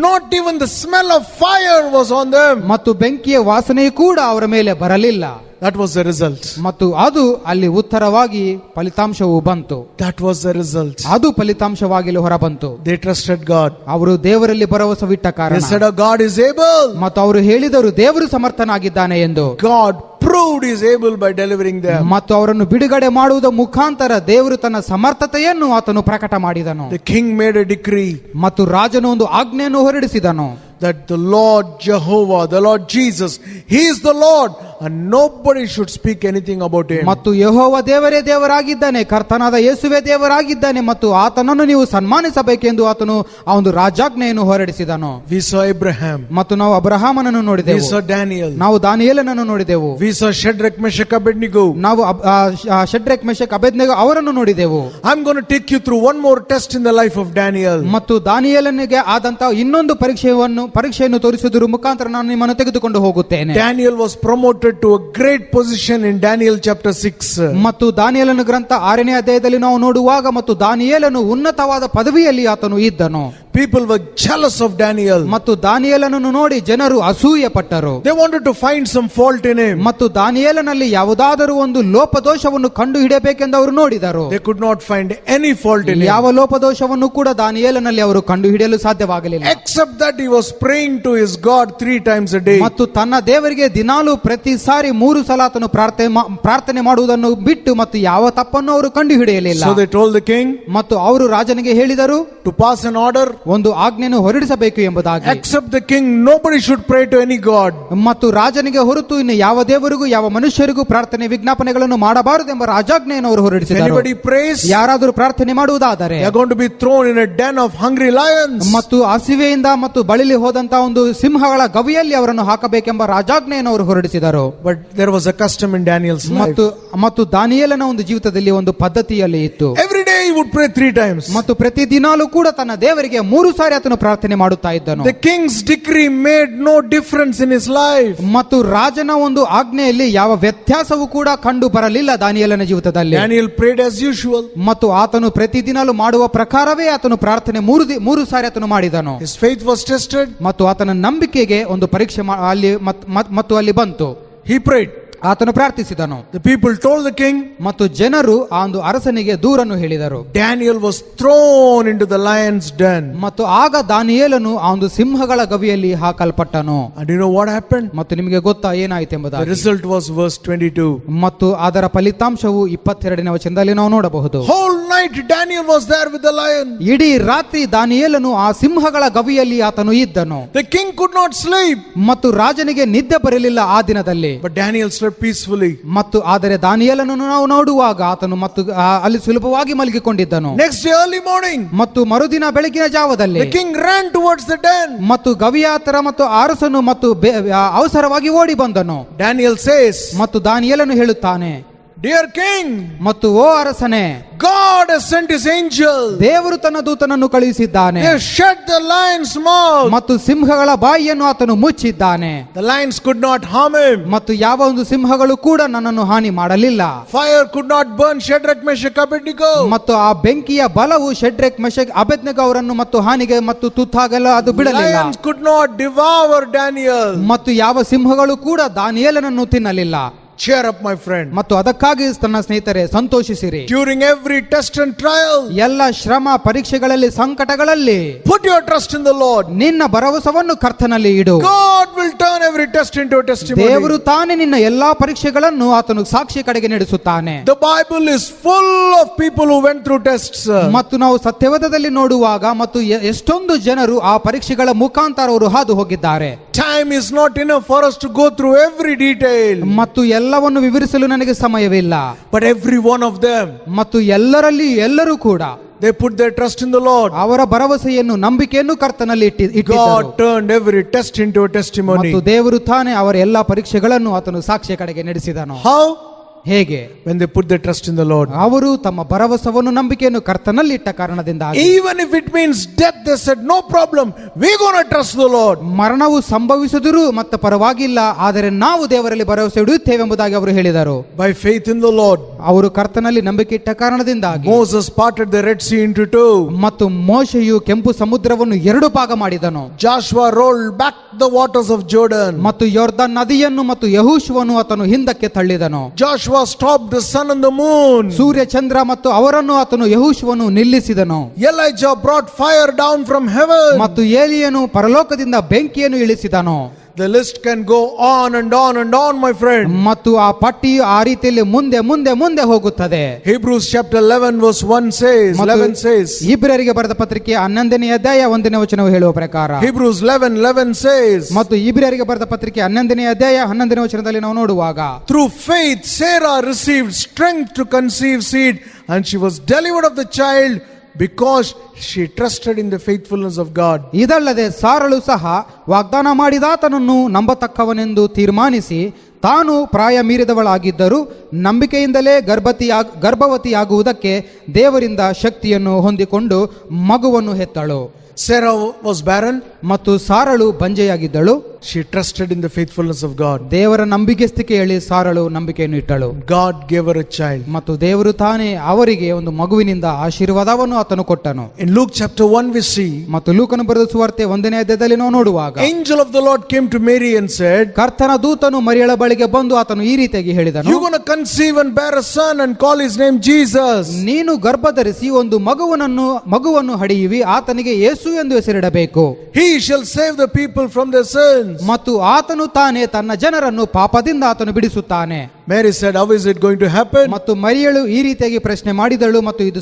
Not even the smell of fire was on them. ಮತ್ತು ಬೆಂಕಿಯ ವಾಸನೆಯೂ ಕೂಡ ಅವರ ಮೇಲೆ ಬರಲಿಲ್ಲ. That was the result. ಮತ್ತು ಅದು ಅಲ್ಲಿ ಉತ್ತರವಾಗಿ ಫಲಿತಾಂಶವು ಬಂತು. That was the result. ಅದು ಫಲಿತಾಂಶವಾಗಿ ಹೊರಬಂತು. They trusted God. ಅವರು ದೇವರಲ್ಲಿ ಭರವಸವಿಟ್ಟ ಕಾರಣ. They said, "Oh, God is able." ಮತ್ತು ಅವರು ಹೇಳಿದರು ದೇವರು ಸಮರ್ಥನಾಗಿದ್ದಾನೆ ಎಂದು. God proved he is able by delivering them. ಮತ್ತು ಅವರನ್ನು ಬಿಡುಗಡೆ ಮಾಡುವುದರ ಮುಖಾಂತರ ದೇವರು ತನ್ನ ಸಮರ್ಥತೆಯನ್ನು ಆತನು ಪ್ರಕಟ ಮಾಡಿದನು. The king made a decree. ಮತ್ತು ರಾಜನು ಒಂದು ಆಜ್ಞೆಯನ್ನು ಹೊರಡಿಸಿದನು. That the Lord Jehovah, the Lord Jesus, he is the Lord and nobody should speak anything about him. ಮತ್ತು ಯೆಹೋವ ದೇವರೇ ದೇವರಾಗಿದ್ದಾನೆ, ಕರ್ತನಾದ ಯೇಸುವೇ ದೇವರಾಗಿದ್ದಾನೆ ಮತ್ತು ಆತನನ್ನು ನೀವು ಸನ್ಮಾನಿಸಬೇಕೆಂದು ಆತನು ಆ ಒಂದು ರಾಜಾಜ್ಞೆಯನ್ನು ಹೊರಡಿಸಿದನು. We saw Abraham. ಮತ್ತು ನಾವು ಅಬ್ರಹಾಮನನ್ನು We ನೋಡಿದೆವು, saw Daniel. ನಾವು ದಾನಿಯೇಲನನ್ನು ನೋಡಿದೆವು, We saw Shadrach, Meshach, Abednego. ನಾವು ಶಡ್ರೆಕ್ ಮೆಷಕ್ ಅಬೇದ್ನೆಗೋ ಅವರನ್ನು ನೋಡಿದೆವು. I'm going to take you through one more test in the life of Daniel. ಮತ್ತು ದಾನಿಯೇಲನಿಗೆ ಆದಂತಹ ಇನ್ನೊಂದು ಪರೀಕ್ಷೆಯನ್ನು ತೋರಿಸುವುದರ ಮುಖಾಂತರ ನಾನು ನಿಮ್ಮನ್ನು ತೆಗೆದುಕೊಂಡು ಹೋಗುತ್ತೇನೆ. Daniel was promoted to a great position in Daniel chapter 6. ಮತ್ತು ದಾನಿಯೇಲನ ಗ್ರಂಥ 6ನೇ ಅಧ್ಯಾಯದಲ್ಲಿ ನಾವು ನೋಡುವಾಗ ಮತ್ತು ದಾನಿಯೇಲನು ಉನ್ನತವಾದ ಪದವಿಯಲ್ಲಿ ಆತನು ಇದ್ದನು. People were jealous of Daniel. ಮತ್ತು ದಾನಿಯೇಲನನ್ನು ನೋಡಿ ಜನರು ಅಸೂಯೆ ಪಟ್ಟರು. They wanted to find some fault in him. ಮತ್ತು ದಾನಿಯೇಲನಲ್ಲಿ ಯಾವುದಾದರೂ ಒಂದು ಲೋಪದೋಷವನ್ನು ಕಂಡು ಹಿಡಿಯಬೇಕೆಂದು ಅವರು ನೋಡಿದರು. They could not find any fault in him. ಯಾವ ಲೋಪದೋಷವನ್ನು ಕೂಡ ದಾನಿಯೇಲನಲ್ಲಿ ಅವರು ಕಂಡು ಹಿಡಿಯಲು ಸಾಧ್ಯವಾಗಲಿಲ್ಲ, Except that he was praying to his God 3 times a day. ಮತ್ತು ತನ್ನ ದೇವರಿಗೆ ದಿನಾಲೂ ಪ್ರತಿ ಸಾರಿ 3 ಸಲ ಆತನು ಪ್ರಾರ್ಥನೆ ಮಾಡುವುದನ್ನು ಬಿಟ್ಟು ಮತ್ತು ಯಾವ ತಪ್ಪನ್ನು ಅವರು ಕಂಡು ಹಿಡಿಯಲಿಲ್ಲ. So they told the king ಮತ್ತು ಅವರು ರಾಜನಿಗೆ ಹೇಳಿದರು to pass an order. ಒಂದು ಆಜ್ಞೆಯನ್ನು ಹೊರಡಿಸಬೇಕು ಎಂಬುದಾಗಿ. Except the king, nobody should pray to any god. ಮತ್ತು ರಾಜನಿಗೆ ಹೊರತು ಇನ್ನು ಯಾವ ದೇವರಿಗೂ ಯಾವ ಮನುಷ್ಯರಿಗೂ ಪ್ರಾರ್ಥನೆ ವಿಜ್ಞಾಪನೆಗಳನ್ನು ಮಾಡಬಾರದು ಎಂಬ ರಾಜಾಜ್ಞೆಯನ್ನು ಅವರು If ಹೊರಡಿಸಿದರು. anybody prays, ಯಾರಾದರೂ ಪ್ರಾರ್ಥನೆ ಮಾಡುವುದಾದರೆ they are going to be thrown in a den of hungry lions. ಮತ್ತು ಹಸಿವೆಯಿಂದ ಮತ್ತು ಬಳಲಿ ಹೋದಂತಹ ಒಂದು ಸಿಂಹಗಳ ಗವಿಯಲ್ಲಿ ಅವರನ್ನು ಹಾಕಬೇಕೆಂಬ ರಾಜಾಜ್ಞೆಯನ್ನು ಅವರು ಹೊರಡಿಸಿದರು. But there was a custom in Daniel's life. ಮತ್ತು ದಾನಿಯೇಲನ ಒಂದು ಜೀವಿತದಲ್ಲಿ ಒಂದು ಪದ್ಧತಿಯಲ್ಲಿ ಇತ್ತು. Every day he would pray 3 times. ಮತ್ತು ಪ್ರತಿ ದಿನಾಲೂ ಕೂಡ ತನ್ನ ದೇವರಿಗೆ 3 ಸಾರಿ ಆತನು ಪ್ರಾರ್ಥನೆ ಮಾಡುತ್ತಾ ಇದ್ದನು. The king's decree made no difference in his life. ಮತ್ತು ರಾಜನ ಒಂದು ಆಜ್ಞೆಯಲ್ಲಿ ಯಾವ ವ್ಯತ್ಯಾಸವೂ ಕೂಡ ಕಂಡು ಬರಲಿಲ್ಲ ದಾನಿಯೇಲನ ಜೀವಿತದಲ್ಲಿ. Daniel prayed as usual. ಮತ್ತು ಆತನು ಪ್ರತಿ ದಿನಾಲೂ ಮಾಡುವ ಪ್ರಕಾರವೇ ಆತನು ಪ್ರಾರ್ಥನೆ 3 ಸಾರಿ ಆತನು ಮಾಡಿದನು. His faith was tested. ಮತ್ತು ಆತನ ನಂಬಿಕೆಗೆ ಒಂದು ಪರೀಕ್ಷೆ ಮತ್ತು ಅಲ್ಲಿ ಬಂತು. He prayed. ಆತನು ಪ್ರಾರ್ಥಿಸಿದನು. The people told the king. ಮತ್ತು ಜನರು ಆ ಒಂದು ಅರಸನಿಗೆ ದೂರನ್ನು ಹೇಳಿದರು. Daniel was thrown into the lion's den. ಮತ್ತು ಆಗ ದಾನಿಯೇಲನು ಆ ಒಂದು ಸಿಂಹಗಳ ಗವಿಯಲ್ಲಿ ಹಾಕಲ್ಪಟ್ಟನು. And you know what happened? ಮತ್ತು ನಿಮಗೆ ಗೊತ್ತಾ ಏನಾಯಿತು The ಎಂಬುದಾಗಿ? result was verse 22. ಮತ್ತು ಅದರ ಫಲಿತಾಂಶವು 22ನೇ ವಚನದಲ್ಲಿ ನಾವು ನೋಡಬಹುದು. Whole night Daniel was there with the lion. ಇಡೀ ರಾತ್ರಿ ದಾನಿಯೇಲನು ಆ ಸಿಂಹಗಳ ಗವಿಯಲ್ಲಿ ಆತನು ಇದ್ದನು. The king could not sleep. ಮತ್ತು ರಾಜನಿಗೆ ನಿದ್ದೆ ಬರಲಿಲ್ಲ ಆ ದಿನದಲ್ಲಿ. But Daniel slept peacefully. ಮತ್ತು ಆದರೆ ದಾನಿಯೇಲನನ್ನು ನಾವು ನೋಡುವಾಗ ಆತನು ಮತ್ತು ಅಲ್ಲಿ ಸುಲಭವಾಗಿ ಮಲಗಿಕೊಂಡಿದ್ದನು. Next day early morning, ಮತ್ತು ಮರುದಿನ ಬೆಳಗಿನ ಜಾವದಲ್ಲಿ the king ran towards the den. ಮತ್ತು ಗವಿಯ ಹತ್ತಿರ ಮತ್ತು ಅರಸನು ಮತ್ತು ಅವಸರವಾಗಿ ಓಡಿ ಬಂದನು. Daniel says, ಮತ್ತು ದಾನಿಯೇಲನು ಹೇಳುತ್ತಾನೆ, Dear king, ಮತ್ತು ಓ ಅರಸನೇ, God has sent his angel. ದೇವರು ತನ್ನ ದೂತನನ್ನು ಕಳುಹಿಸಿದ್ದಾನೆ. They have shut the lion's mouth. ಮತ್ತು ಸಿಂಹಗಳ ಬಾಯಿಯನ್ನು ಆತನು ಮುಚ್ಚಿದ್ದಾನೆ. The lions could not harm him. ಮತ್ತು ಯಾವ ಒಂದು ಸಿಂಹಗಳು ಕೂಡ ನನ್ನನ್ನು ಹಾನಿ ಮಾಡಲಿಲ್ಲ. Fire could not burn Shadrach, Meshach, Abednego. ಮತ್ತು ಆ ಬೆಂಕಿಯ ಬಲವು ಶಡ್ರೆಕ್ ಮೆಷಕ್ ಅಬೇದ್ನೆಗೋ ಅವರನ್ನು ಮತ್ತು ಹಾನಿಗೆ ಮತ್ತು ತುತ್ತಾಗಲು ಅದು ಬಿಡಲಿಲ್ಲ. Lions could not devour Daniel. ಮತ್ತು ಯಾವ ಸಿಂಹಗಳು ಕೂಡ ದಾನಿಯೇಲನನ್ನು ತಿನ್ನಲಿಲ್ಲ. Cheer up, my friend. ಮತ್ತು ಅದಕ್ಕಾಗಿ ತನ್ನ ಸ್ನೇಹಿತರೆ ಸಂತೋಷಿಸಿರಿ. During every test and trial, ಎಲ್ಲ ಶ್ರಮ ಪರೀಕ್ಷೆಗಳಲ್ಲಿ ಸಂಕಟಗಳಲ್ಲಿ put your trust in the Lord. ನಿನ್ನ ಭರವಸವನ್ನು ಕರ್ತನಲ್ಲಿ ಇಡು. God will turn every test into a testimony. ದೇವರು ತಾನೇ ನಿನ್ನ ಎಲ್ಲಾ ಪರೀಕ್ಷೆಗಳನ್ನು ಆತನು ಸಾಕ್ಷಿ ಕಡೆಗೆ ನಡೆಸುತ್ತಾನೆ. The Bible is full of people who went through tests. ಮತ್ತು ನಾವು ಸತ್ಯವೇದದಲ್ಲಿ ನೋಡುವಾಗ ಮತ್ತು ಎಷ್ಟೊಂದು ಜನರು ಆ ಪರೀಕ್ಷೆಗಳ ಮುಖಾಂತರ ಅವರು ಹಾದು ಹೋಗಿದ್ದಾರೆ. Time is not enough for us to go through every detail. ಮತ್ತು ಎಲ್ಲವನ್ನು ವಿವರಿಸಲು ನನಗೆ ಸಮಯವಿಲ್ಲ. But every one of them, ಮತ್ತು ಎಲ್ಲರೂ ಕೂಡ they put their trust in the Lord. ಅವರ ಭರವಸೆಯನ್ನು ನಂಬಿಕೆಯನ್ನು ಕರ್ತನಲ್ಲಿ ಇಟ್ಟಿದ್ದರು. God turned every test into a testimony. ಮತ್ತು ದೇವರು ತಾನೇ ಅವರ ಎಲ್ಲಾ ಪರೀಕ್ಷೆಗಳನ್ನು ಆತನು ಸಾಕ್ಷಿಯ ಕಡೆಗೆ ನಡೆಸಿದನು. How? ಹೇಗೆ? When they put their trust in the Lord. ಅವರು ತಮ್ಮ ಭರವಸವನ್ನು ನಂಬಿಕೆಯನ್ನು ಕರ್ತನಲ್ಲಿ ಇಟ್ಟ ಕಾರಣದಿಂದ, even if it means death, they said no problem, we going to trust the Lord. ಮರಣವು ಸಂಭವಿಸಿದರೂ ಮತ್ತೆ ಪರವಾಗಿಲ್ಲ, ಆದರೆ ನಾವು ದೇವರಲ್ಲಿ ಭರವಸೆ ಇಡುತ್ತೇವೆ ಎಂಬುದಾಗಿ ಅವರು ಹೇಳಿದರು. By faith in the Lord, ಅವರು ಕರ್ತನಲ್ಲಿ ನಂಬಿಕೆ ಇಟ್ಟ ಕಾರಣದಿಂದಾಗಿ Moses parted the Red Sea into 2. ಮತ್ತು ಮೋಶೆಯು ಕೆಂಪು ಸಮುದ್ರವನ್ನು 2 ಭಾಗ ಮಾಡಿದನು. Joshua rolled back the waters of Jordan. ಮತ್ತು ಯೋರ್ದನ್ ನದಿಯನ್ನು ಮತ್ತು ಯೆಹೋಶುವನು ಆತನು ಹಿಂದಕ್ಕೆ ತಳ್ಳಿದನು. Joshua stopped the sun and the moon. ಸೂರ್ಯ ಚಂದ್ರ ಮತ್ತು ಅವರನ್ನು ಆತನು ಯೆಹೋಶುವನು ನಿಲ್ಲಿಸಿದನು. Elijah brought fire down from heaven. ಮತ್ತು ಏಲಿಯನು ಪರಲೋಕದಿಂದ ಬೆಂಕಿಯನ್ನು ಇಳಿಸಿದನು. The list can go on and on and on, my friend. ಮತ್ತು ಆ ಪಟ್ಟಿಯು ಆ ರೀತಿಯಲ್ಲಿ ಮುಂದೆ ಮುಂದೆ ಮುಂದೆ ಹೋಗುತ್ತದೆ. Hebrews chapter 11 verse 1 says, 11 says, ಇಬ್ರಿಯರಿಗೆ ಬರೆದ ಪತ್ರಿಕೆ 11ನೇ ಅಧ್ಯಾಯ 1ನೇ ವಚನವು ಹೇಳುವ ಪ್ರಕಾರ, Hebrews 11 says, ಮತ್ತು ಇಬ್ರಿಯರಿಗೆ ಬರೆದ ಪತ್ರಿಕೆ 11ನೇ ಅಧ್ಯಾಯ 11ನೇ ವಚನದಲ್ಲಿ ನಾವು ನೋಡುವಾಗ, through faith Sarah received strength to conceive seed, and she was delivered of the child because she trusted in the faithfulness of God. ಇದಲ್ಲದೆ ಸಾರಳು ಸಹ ವಾಗ್ದಾನ ಮಾಡಿದಾತನನ್ನು ನಂಬತಕ್ಕವನೆಂದು ತೀರ್ಮಾನಿಸಿ ತಾನು ಪ್ರಾಯ ಮೀರಿದವಳಾಗಿದ್ದರೂ ನಂಬಿಕೆಯಿಂದಲೇ ಗರ್ಭವತಿಯಾಗುವುದಕ್ಕೆ ದೇವರಿಂದ ಶಕ್ತಿಯನ್ನು ಹೊಂದಿಕೊಂಡು ಮಗುವನ್ನು ಹೆತ್ತಳು. Sarah was barren. ಮತ್ತು ಸಾರಳು ಬಂಜೆಯಾಗಿದ್ದಳು. She trusted in the faithfulness of God. ದೇವರ ನಂಬಿಕೆಸ್ತಿಕೆಯಲ್ಲಿ ಸಾರಳು ನಂಬಿಕೆಯನ್ನು ಇಟ್ಟಳು. God gave her a child. ಮತ್ತು ದೇವರು ತಾನೇ ಅವರಿಗೆ ಒಂದು ಮಗುವಿನಿಂದ ಆಶೀರ್ವಾದವನ್ನು ಆತನು ಕೊಟ್ಟನು. In Luke chapter 1 we see, ಮತ್ತು ಲೂಕನು ಬರೆದ ಸುವಾರ್ತೆ 1ನೇ ಅಧ್ಯಾಯದಲ್ಲಿ ನಾವು ನೋಡುವಾಗ, angel of the Lord came to Mary and said, ಕರ್ತನ ದೂತನು ಮರಿಯಳ ಬಳಿಗೆ ಬಂದು ಆತನು ಈ ರೀತಿಯಾಗಿ ಹೇಳಿದನು, you're going to conceive and bear a son and call his name Jesus. ನೀನು ಗರ್ಭಧರಿಸಿ ಒಂದು ಮಗುವನ್ನು ಹಡೆಯುವಿ, ಆತನಿಗೆ ಯೇಸು ಎಂದು ಹೆಸರಿಡಬೇಕು. He shall save the people from their sins. ಮತ್ತು ಆತನು ತಾನೇ ತನ್ನ ಜನರನ್ನು ಪಾಪದಿಂದ ಆತನು ಬಿಡಿಸುತ್ತಾನೆ. Mary said, how is it going to happen? ಮತ್ತು ಮರಿಯಳು ಈ ರೀತಿಯಾಗಿ ಪ್ರಶ್ನೆ ಮಾಡಿದಳು, ಮತ್ತು ಇದು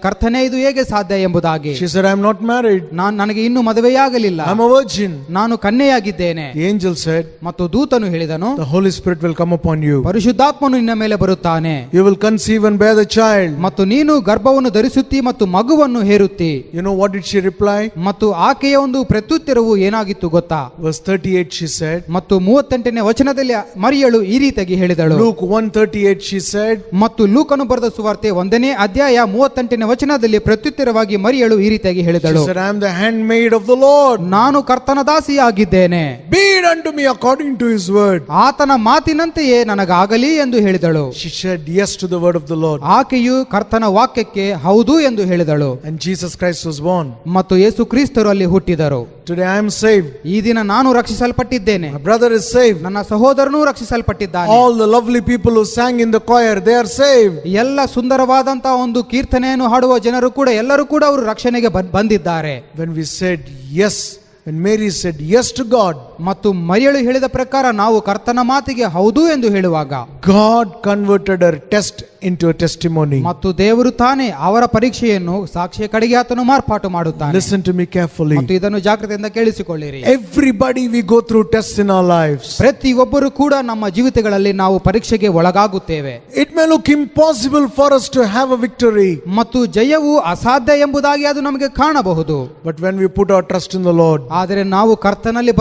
ಕರ್ತನೇ ಇದು ಹೇಗೆ ಸಾಧ್ಯ ಎಂಬುದಾಗಿ. She said, I am not married. ನನಗೆ ಇನ್ನೂ ಮದುವೆಯಾಗಲಿಲ್ಲ, I am a virgin. ನಾನು ಕನ್ಯೆಯಾಗಿದ್ದೇನೆ. The angel said, ಮತ್ತು ದೂತನು ಹೇಳಿದನು, the Holy Spirit will come upon you. ಪರಿಶುದ್ಧಾತ್ಮನು ನಿನ್ನ ಮೇಲೆ ಬರುತ್ತಾನೆ. You will conceive and bear the child. ಮತ್ತು ನೀನು ಗರ್ಭವನ್ನು ಧರಿಸುತ್ತಿ ಮತ್ತು ಮಗುವನ್ನು ಹೇರುತ್ತಿ. You know what did she reply? ಮತ್ತು ಆಕೆಯ ಒಂದು ಪ್ರತ್ಯುತ್ತರವು ಏನಾಗಿತ್ತು ಗೊತ್ತಾ? Verse 38 she said, ಮತ್ತು 38ನೇ ವಚನದಲ್ಲಿ ಮರಿಯಳು ಈ ರೀತಿಯಾಗಿ ಹೇಳಿದಳು. Luke 1:38 she said, ಮತ್ತು ಲೂಕನು ಬರೆದ ಸುವಾರ್ತೆ 1ನೇ ಅಧ್ಯಾಯ 38ನೇ ವಚನದಲ್ಲಿ ಪ್ರತ್ಯುತ್ತರವಾಗಿ ಮರಿಯಳು ಈ ರೀತಿಯಾಗಿ ಹೇಳಿದಳು, she said, I am the handmaid of the Lord. ನಾನು ಕರ್ತನ ದಾಸಿಯಾಗಿದ್ದೇನೆ. Be it unto me according to his word. ಆತನ ಮಾತಿನಂತೆಯೇ ನನಗಾಗಲಿ ಎಂದು ಹೇಳಿದಳು. She said yes to the word of the Lord. ಆಕೆಯು ಕರ್ತನ ವಾಕ್ಯಕ್ಕೆ ಹೌದು ಎಂದು ಹೇಳಿದಳು. And Jesus Christ was born. ಮತ್ತು ಯೇಸು ಕ್ರಿಸ್ತರು ಅಲ್ಲಿ ಹುಟ್ಟಿದರು. Today I am saved. ಈ ದಿನ ನಾನು ರಕ್ಷಿಸಲ್ಪಟ್ಟಿದ್ದೇನೆ. My brother is saved. ನನ್ನ ಸಹೋದರನೂ ರಕ್ಷಿಸಲ್ಪಟ್ಟಿದ್ದಾನೆ. All the lovely people who sang in the choir, they are saved. ಎಲ್ಲ ಸುಂದರವಾದಂತಹ ಒಂದು ಕೀರ್ತನೆಯನ್ನು ಹಾಡುವ ಜನರು ಕೂಡ ಎಲ್ಲರೂ ಕೂಡ ಅವರು ರಕ್ಷಣೆಗೆ ಬಂದಿದ್ದಾರೆ. When we said yes, when Mary said yes to God, ಮತ್ತು ಮರಿಯಳು ಹೇಳಿದ ಪ್ರಕಾರ ನಾವು ಕರ್ತನ ಮಾತಿಗೆ ಹೌದು ಎಂದು ಹೇಳುವಾಗ, God converted her test into a testimony. ಮತ್ತು ದೇವರು ತಾನೇ ಅವರ ಪರೀಕ್ಷೆಯನ್ನು ಸಾಕ್ಷಿಯ ಕಡೆಗೆ ಆತನು ಮಾರ್ಪಾಟು ಮಾಡುತ್ತಾನೆ. Listen to me carefully. ಮತ್ತು ಇದನ್ನು ಜಾಗ್ರತೆಯಿಂದ ಕೇಳಿಸಿಕೊಳ್ಳಿರಿ. Everybody we go through tests in our lives. ಪ್ರತಿಯೊಬ್ಬರು ಕೂಡ ನಮ್ಮ ಜೀವಿತಗಳಲ್ಲಿ ನಾವು ಪರೀಕ್ಷೆಗೆ ಒಳಗಾಗುತ್ತೇವೆ. It may look impossible for us to have a victory. ಮತ್ತು ಜಯವು ಅಸಾಧ್ಯ ಎಂಬುದಾಗಿ ಅದು ನಮಗೆ ಕಾಣಬಹುದು. But when we put our trust in the Lord, ಆದರೆ ನಾವು ಕರ್ತನಲ್ಲಿ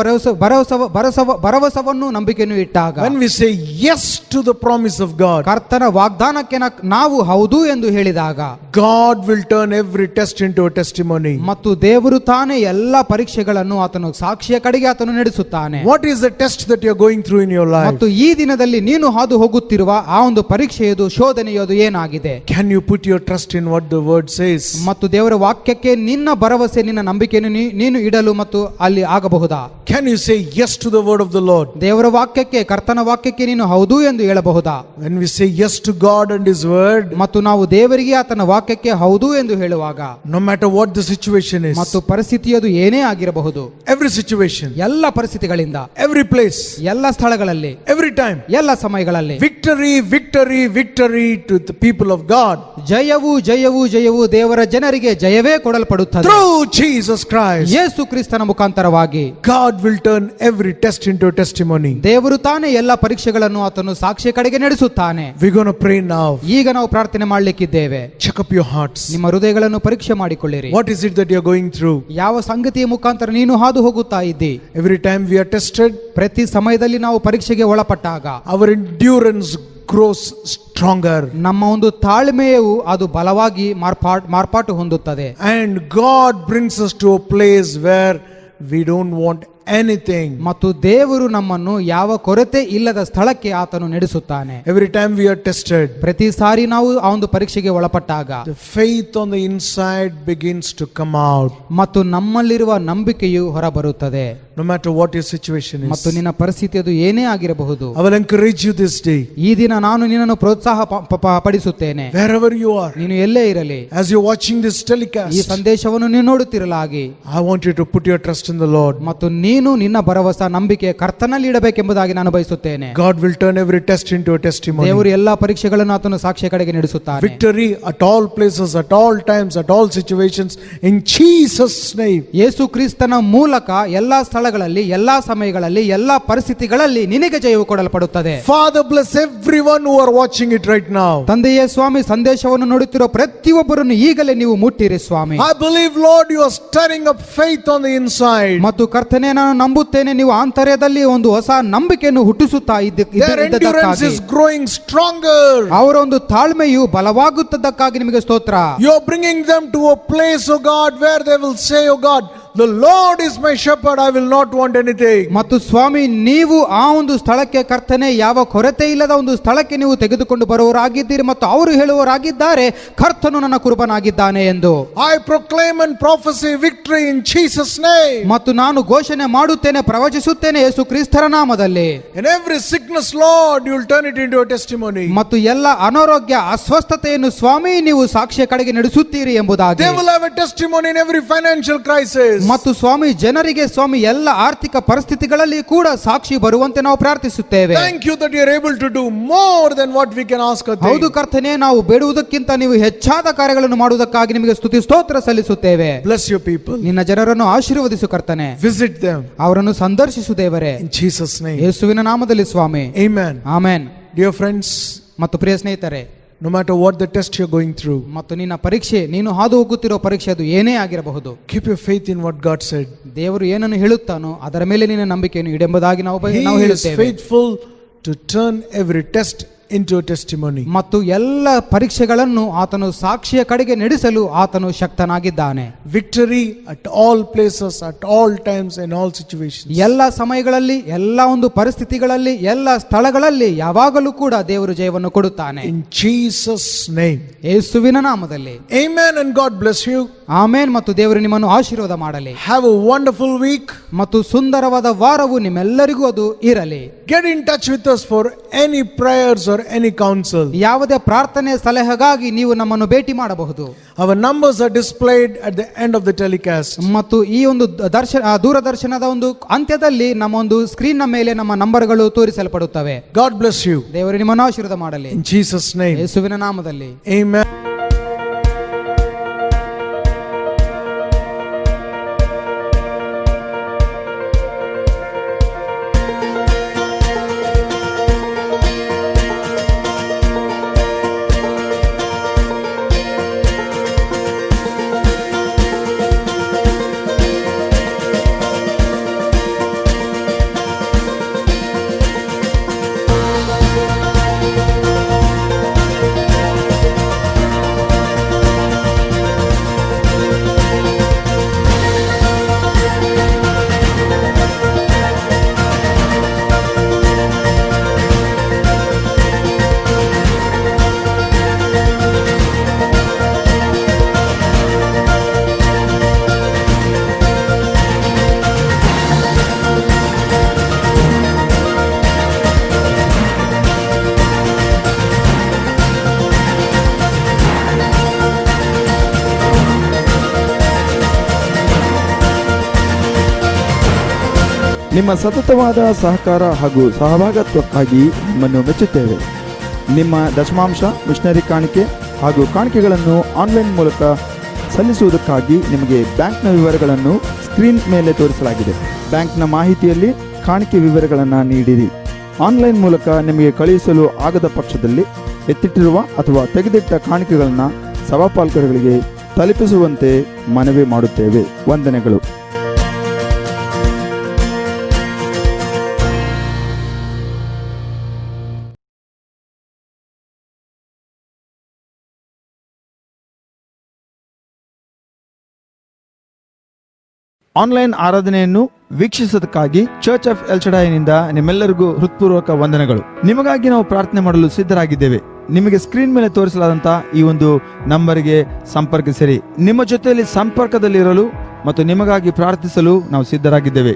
ಭರವಸವನ್ನು ನಂಬಿಕೆಯನ್ನು ಇಟ್ಟಾಗ, when we say yes to the promise of God, ಕರ್ತನ ವಾಗ್ದಾನಕ್ಕೆ ನಾವು ಹೌದು ಎಂದು ಹೇಳಿದಾಗ, God will turn every test into a testimony. ಮತ್ತು ದೇವರು ತಾನೇ ಎಲ್ಲ ಪರೀಕ್ಷೆಗಳನ್ನು ಆತನು ಸಾಕ್ಷಿಯ ಕಡೆಗೆ ಆತನು ನಡೆಸುತ್ತಾನೆ. What is the test that you are going through in your life? ಮತ್ತು ಈ ದಿನದಲ್ಲಿ ನೀನು ಹಾದು ಹೋಗುತ್ತಿರುವ ಆ ಒಂದು ಪರೀಕ್ಷೆಯದು ಶೋಧನೆಯದು ಏನಾಗಿದೆ? Can you put your trust in what the word says? ಮತ್ತು ದೇವರ ವಾಕ್ಯಕ್ಕೆ ನಿನ್ನ ಭರವಸೆ ನಿನ್ನ ನಂಬಿಕೆಯನ್ನು ನೀನು ಇಡಲು ಮತ್ತು ಅಲ್ಲಿ ಆಗಬಹುದಾ? Can you say yes to the word of the Lord? ದೇವರ ವಾಕ್ಯಕ್ಕೆ ಕರ್ತನ ವಾಕ್ಯಕ್ಕೆ ನೀನು ಹೌದು ಎಂದು ಹೇಳಬಹುದಾ? When we say yes to God and his word, ಮತ್ತು ನಾವು ದೇವರಿಗೆ ಆತನ ವಾಕ್ಯಕ್ಕೆ ಹೌದು ಎಂದು ಹೇಳುವಾಗ, no matter what the situation is, ಮತ್ತು ಪರಿಸ್ಥಿತಿಯದು ಏನೇ ಆಗಿರಬಹುದು, every situation, ಎಲ್ಲ ಪರಿಸ್ಥಿತಿಗಳಿಂದ, every place, ಎಲ್ಲ ಸ್ಥಳಗಳಲ್ಲಿ, every time, ಎಲ್ಲ ಸಮಯಗಳಲ್ಲಿ victory, victory, victory to the people of God. ಜಯವು ಜಯವು ಜಯವು ದೇವರ ಜನರಿಗೆ ಜಯವೇ ಕೊಡಲ್ಪಡುತ್ತದೆ. Through Jesus Christ, ಯೇಸು ಕ್ರಿಸ್ತನ ಮುಖಾಂತರವಾಗಿ God will turn every test into a testimony. ದೇವರು ತಾನೇ ಎಲ್ಲ ಪರೀಕ್ಷೆಗಳನ್ನು ಆತನು ಸಾಕ್ಷಿಯ ಕಡೆಗೆ ನಡೆಸುತ್ತಾನೆ. We're going to pray now. ಈಗ ನಾವು ಪ್ರಾರ್ಥನೆ ಮಾಡಲಿಕ್ಕಿದ್ದೇವೆ. Check up your hearts. ನಿಮ್ಮ ಹೃದಯಗಳನ್ನು ಪರೀಕ್ಷೆ ಮಾಡಿಕೊಳ್ಳಿರಿ. What is it that you're going through? ಯಾವ ಸಂಗತಿಯ ಮುಖಾಂತರ ನೀನು ಹಾದು ಹೋಗುತ್ತಾ ಇದ್ದಿ? Every time we are tested, ಪ್ರತಿ ಸಮಯದಲ್ಲಿ ನಾವು ಪರೀಕ್ಷೆಗೆ ಒಳಪಟ್ಟಾಗ our endurance grows stronger. ನಮ್ಮ ಒಂದು ತಾಳ್ಮೆಯು ಅದು ಬಲವಾಗಿ ಮಾರ್ಪಾಟು ಹೊಂದುತ್ತದೆ. And God brings us to a place where we don't want anything. ಮತ್ತು ದೇವರು ನಮ್ಮನ್ನು ಯಾವ ಕೊರತೆ ಇಲ್ಲದ ಸ್ಥಳಕ್ಕೆ ಆತನು ನಡೆಸುತ್ತಾನೆ. Every time we are tested, ಪ್ರತಿ ಸಾರಿ ನಾವು ಆ ಒಂದು ಪರೀಕ್ಷೆಗೆ ಒಳಪಟ್ಟಾಗ the faith on the inside begins to come out. ಮತ್ತು ನಮ್ಮಲ್ಲಿರುವ ನಂಬಿಕೆಯು ಹೊರಬರುತ್ತದೆ. No matter what your situation is. ಮತ್ತು ನಿನ್ನ ಪರಿಸ್ಥಿತಿ ಅದು ಏನೇ ಆಗಿರಬಹುದು. I will encourage you this day. ಈ ದಿನ ನಾನು ನಿನ್ನನ್ನು ಪ್ರೋತ್ಸಾಹ ಪಡಿಸುತ್ತೇನೆ. Wherever you are, ನೀನು ಎಲ್ಲೇ ಇರಲಿ, as you're watching this ಈ telecast, ಸಂದೇಶವನ್ನು ನೀನು ನೋಡುತ್ತಿರಲಾಗಿ, I want you to put your trust in the Lord. ಮತ್ತು ನೀನು ನೀನು ನಿನ್ನ ಭರವಸೆ ನಂಬಿಕೆ ಕರ್ತನಲ್ಲಿ ಇಡಬೇಕೆಂಬುದಾಗಿ ನಾನು ಬಯಸುತ್ತೇನೆ. God will turn every test into a testimony. ದೇವರು ಎಲ್ಲಾ ಪರೀಕ್ಷೆಗಳನ್ನು ಆತನು ಸಾಕ್ಷಿಯ ಕಡೆಗೆ ನಡೆಸುತ್ತಾನೆ. Victory at all places, at all times, at all situations, in Jesus' name. ಯೇಸು ಕ್ರಿಸ್ತನ ಮೂಲಕ ಎಲ್ಲಾ ಸ್ಥಳಗಳಲ್ಲಿ, ಎಲ್ಲಾ ಸಮಯಗಳಲ್ಲಿ, ಎಲ್ಲಾ ಪರಿಸ್ಥಿತಿಗಳಲ್ಲಿ ನಿನಗೆ ಜಯವು ಕೊಡಲ್ಪಡುತ್ತದೆ. Father, bless everyone who are watching it right now. ತಂದೆಯೇ ಸ್ವಾಮಿ, ಸಂದೇಶವನ್ನು ನೋಡುತ್ತಿರೋ ಪ್ರತಿಯೊಬ್ಬರನ್ನು ಈಗಲೇ ನೀವು ಮುಟ್ಟಿರಿ ಸ್ವಾಮಿ. I believe, Lord, you are stirring up faith on the inside. ಮತ್ತು ಕರ್ತನೇ, ನಾನು ನಂಬುತ್ತೇನೆ, ನೀವು ಆಂತರ್ಯದಲ್ಲಿ ಒಂದು ಹೊಸ ನಂಬಿಕೆಯನ್ನು ಹುಟ್ಟಿಸುತ್ತಾ Their endurance is growing stronger. ಅವರ ಒಂದು ತಾಳ್ಮೆಯು ಬಲವಾಗುತ್ತದಕ್ಕಾಗಿ ನಿಮಗೆ ಸ್ತೋತ್ರ. You are bringing them to a place, oh God, where they will say, oh God, the Lord is my shepherd, I will not want anything. ಮತ್ತು ಸ್ವಾಮಿ, ನೀವು ಆ ಒಂದು ಸ್ಥಳಕ್ಕೆ ಕರ್ತನೆ, ಯಾವ ಕೊರತೆ ಇಲ್ಲದ ಒಂದು ಸ್ಥಳಕ್ಕೆ ನೀವು ತೆಗೆದುಕೊಂಡು ಬರುವವರಾಗಿದ್ದೀರಿ ಮತ್ತು ಅವರು ಹೇಳುವವರಾಗಿದ್ದಾರೆ, ಕರ್ತನು ನನ್ನ ಕುರುಬನಾಗಿದ್ದಾನೆ ಎಂದು. I proclaim and prophesy victory in Jesus' name. ಮತ್ತು ನಾನು ಘೋಷಣೆ ಮಾಡುತ್ತೇನೆ, ಪ್ರವಚಿಸುತ್ತೇನೆ ಯೇಸು ಕ್ರಿಸ್ತರ ನಾಮದಲ್ಲಿ. In every sickness, Lord, you will turn it into a testimony. ಮತ್ತು ಎಲ್ಲ ಅನಾರೋಗ್ಯ, ಅಸ್ವಸ್ಥತೆಯನ್ನು ಸ್ವಾಮಿ ನೀವು ಸಾಕ್ಷಿಯ ಕಡೆಗೆ ನಡೆಸುತ್ತೀರಿ ಎಂಬುದಾಗಿ. They will have a testimony in every financial crisis. ಮತ್ತು ಸ್ವಾಮಿ, ಜನರಿಗೆ ಸ್ವಾಮಿ ಎಲ್ಲ ಆರ್ಥಿಕ ಪರಿಸ್ಥಿತಿಗಳಲ್ಲಿ ಕೂಡ ಸಾಕ್ಷಿ ಬರುವಂತೆ ನಾವು ಪ್ರಾರ್ಥಿಸುತ್ತೇವೆ. Thank you that you are able to do more than what we can ask or think. ಹೌದು ಕರ್ತನೇ, ನಾವು ಬೇಡುವುದಕ್ಕಿಂತ ನೀವು ಹೆಚ್ಚಾದ ಕಾರ್ಯಗಳನ್ನು ಮಾಡುವುದಕ್ಕಾಗಿ ನಿಮಗೆ ಸ್ತುತಿ ಸ್ತೋತ್ರ ಸಲ್ಲಿಸುತ್ತೇವೆ. Bless your people. ನಿನ್ನ ಜನರನ್ನು ಆಶೀರ್ವದಿಸು ಕರ್ತನೆ. Visit them. ಅವರನ್ನು ಸಂದರ್ಶಿಸು ದೇವರೇ, In Jesus' name. ಯೇಸುವಿನ ನಾಮದಲ್ಲಿ ಸ್ವಾಮಿ. Amen. ಆಮೆನ್. Dear friends, ಮತ್ತು ಪ್ರಿಯ ಸ್ನೇಹಿತರೆ, no matter what the test you're going through, ಮತ್ತು ನಿನ್ನ ಪರೀಕ್ಷೆ, ನೀನು ಹಾದು ಹೋಗುತ್ತಿರೋ ಪರೀಕ್ಷೆ ಅದು ಏನೇ ಆಗಿರಬಹುದು, keep your faith in what God said. ದೇವರು ಏನನ್ನು ಹೇಳುತ್ತಾನೋ ಅದರ ಮೇಲೆ ನಿನ್ನ ನಂಬಿಕೆಯನ್ನು ಇಡೆಂಬುದಾಗಿ ನಾವು He is ಹೇಳುತ್ತೇವೆ. faithful to turn every test into a testimony. ಮತ್ತು ಎಲ್ಲ ಪರೀಕ್ಷೆಗಳನ್ನು ಆತನು ಸಾಕ್ಷಿಯ ಕಡೆಗೆ ನಡೆಸಲು ಆತನು ಶಕ್ತನಾಗಿದ್ದಾನೆ. Victory at all places, at all times, in all situations. ಎಲ್ಲ ಸಮಯಗಳಲ್ಲಿ, ಎಲ್ಲ ಒಂದು ಪರಿಸ್ಥಿತಿಗಳಲ್ಲಿ, ಎಲ್ಲ ಸ್ಥಳಗಳಲ್ಲಿ ಯಾವಾಗಲೂ ಕೂಡ ದೇವರು ಜಯವನ್ನು ಕೊಡುತ್ತಾನೆ. In Jesus' name. ಯೇಸುವಿನ ನಾಮದಲ್ಲಿ. Amen, and God bless you. ಆಮೇನ್. ಮತ್ತು ದೇವರು ನಿಮ್ಮನ್ನು ಆಶೀರ್ವಾದ ಮಾಡಲಿ. Have a wonderful week. ಮತ್ತು ಸುಂದರವಾದ ವಾರವು ನಿಮ್ಮೆಲ್ಲರಿಗೂ ಅದು ಇರಲಿ. Get in touch with us for any prayers or any counsel. ಯಾವುದೇ ಪ್ರಾರ್ಥನೆ ಸಲಹೆಗಾಗಿ ನೀವು ನಮ್ಮನ್ನು ಭೇಟಿ ಮಾಡಬಹುದು. Our numbers are displayed at the end of the telecast. ಮತ್ತು ಈ ಒಂದು ದೂರದರ್ಶನದ ಒಂದು ಅಂತ್ಯದಲ್ಲಿ ನಮ್ಮ ಒಂದು ಸ್ಕ್ರೀನ್ ನ ಮೇಲೆ ನಮ್ಮ ನಂಬರ್ಗಳು ತೋರಿಸಲ್ಪಡುತ್ತವೆ. God bless you. ದೇವರು ನಿಮ್ಮನ್ನು ಆಶೀರ್ವಾದ ಮಾಡಲಿ. In Jesus' name. ಯೇಸುವಿನ ನಾಮದಲ್ಲಿ. Amen. ನಿಮ್ಮ ಸತತವಾದ ಸಹಕಾರ ಹಾಗೂ ಸಹಭಾಗಿತ್ವಕ್ಕಾಗಿ ನಿಮ್ಮನ್ನು ಮೆಚ್ಚುತ್ತೇವೆ. ನಿಮ್ಮ ದಶಮಾಂಶ, ಮಿಷನರಿ ಕಾಣಿಕೆ ಹಾಗೂ ಕಾಣಿಕೆಗಳನ್ನು ಆನ್ಲೈನ್ ಮೂಲಕ ಸಲ್ಲಿಸುವುದಕ್ಕಾಗಿ ನಿಮಗೆ ಬ್ಯಾಂಕ್ನ ವಿವರಗಳನ್ನು ಸ್ಕ್ರೀನ್ ಮೇಲೆ ತೋರಿಸಲಾಗಿದೆ. ಬ್ಯಾಂಕ್ನ ಮಾಹಿತಿಯಲ್ಲಿ ಕಾಣಿಕೆ ವಿವರಗಳನ್ನು ನೀಡಿರಿ. ಆನ್ಲೈನ್ ಮೂಲಕ ನಿಮಗೆ ಕಳುಹಿಸಲು ಆಗದ ಪಕ್ಷದಲ್ಲಿ ಎತ್ತಿಟ್ಟಿರುವ ಅಥವಾ ತೆಗೆದಿಟ್ಟ ಕಾಣಿಕೆಗಳನ್ನು ಸಭಾಪಾಲಕರುಗಳಿಗೆ ತಲುಪಿಸುವಂತೆ ಮನವಿ ಮಾಡುತ್ತೇವೆ. ವಂದನೆಗಳು. ಆನ್ಲೈನ್ ಆರಾಧನೆಯನ್ನು ವೀಕ್ಷಿಸುವುದಕ್ಕಾಗಿ ಚರ್ಚ್ ಆಫ್ ಎಲ್ ಶಡಾಯಿನಿಂದ ನಿಮ್ಮೆಲ್ಲರಿಗೂ ಹೃತ್ಪೂರ್ವಕ ವಂದನೆಗಳು. ನಿಮಗಾಗಿ ನಾವು ಪ್ರಾರ್ಥನೆ ಮಾಡಲು ಸಿದ್ಧರಾಗಿದ್ದೇವೆ. ನಿಮಗೆ ಸ್ಕ್ರೀನ್ ಮೇಲೆ ತೋರಿಸಲಾದಂತಹ ಈ ಒಂದು ನಂಬರ್ಗೆ ಸಂಪರ್ಕಿಸಿರಿ. ನಿಮ್ಮ ಜೊತೆಯಲ್ಲಿ ಸಂಪರ್ಕದಲ್ಲಿರಲು ಮತ್ತು ನಿಮಗಾಗಿ ಪ್ರಾರ್ಥಿಸಲು ನಾವು ಸಿದ್ಧರಾಗಿದ್ದೇವೆ.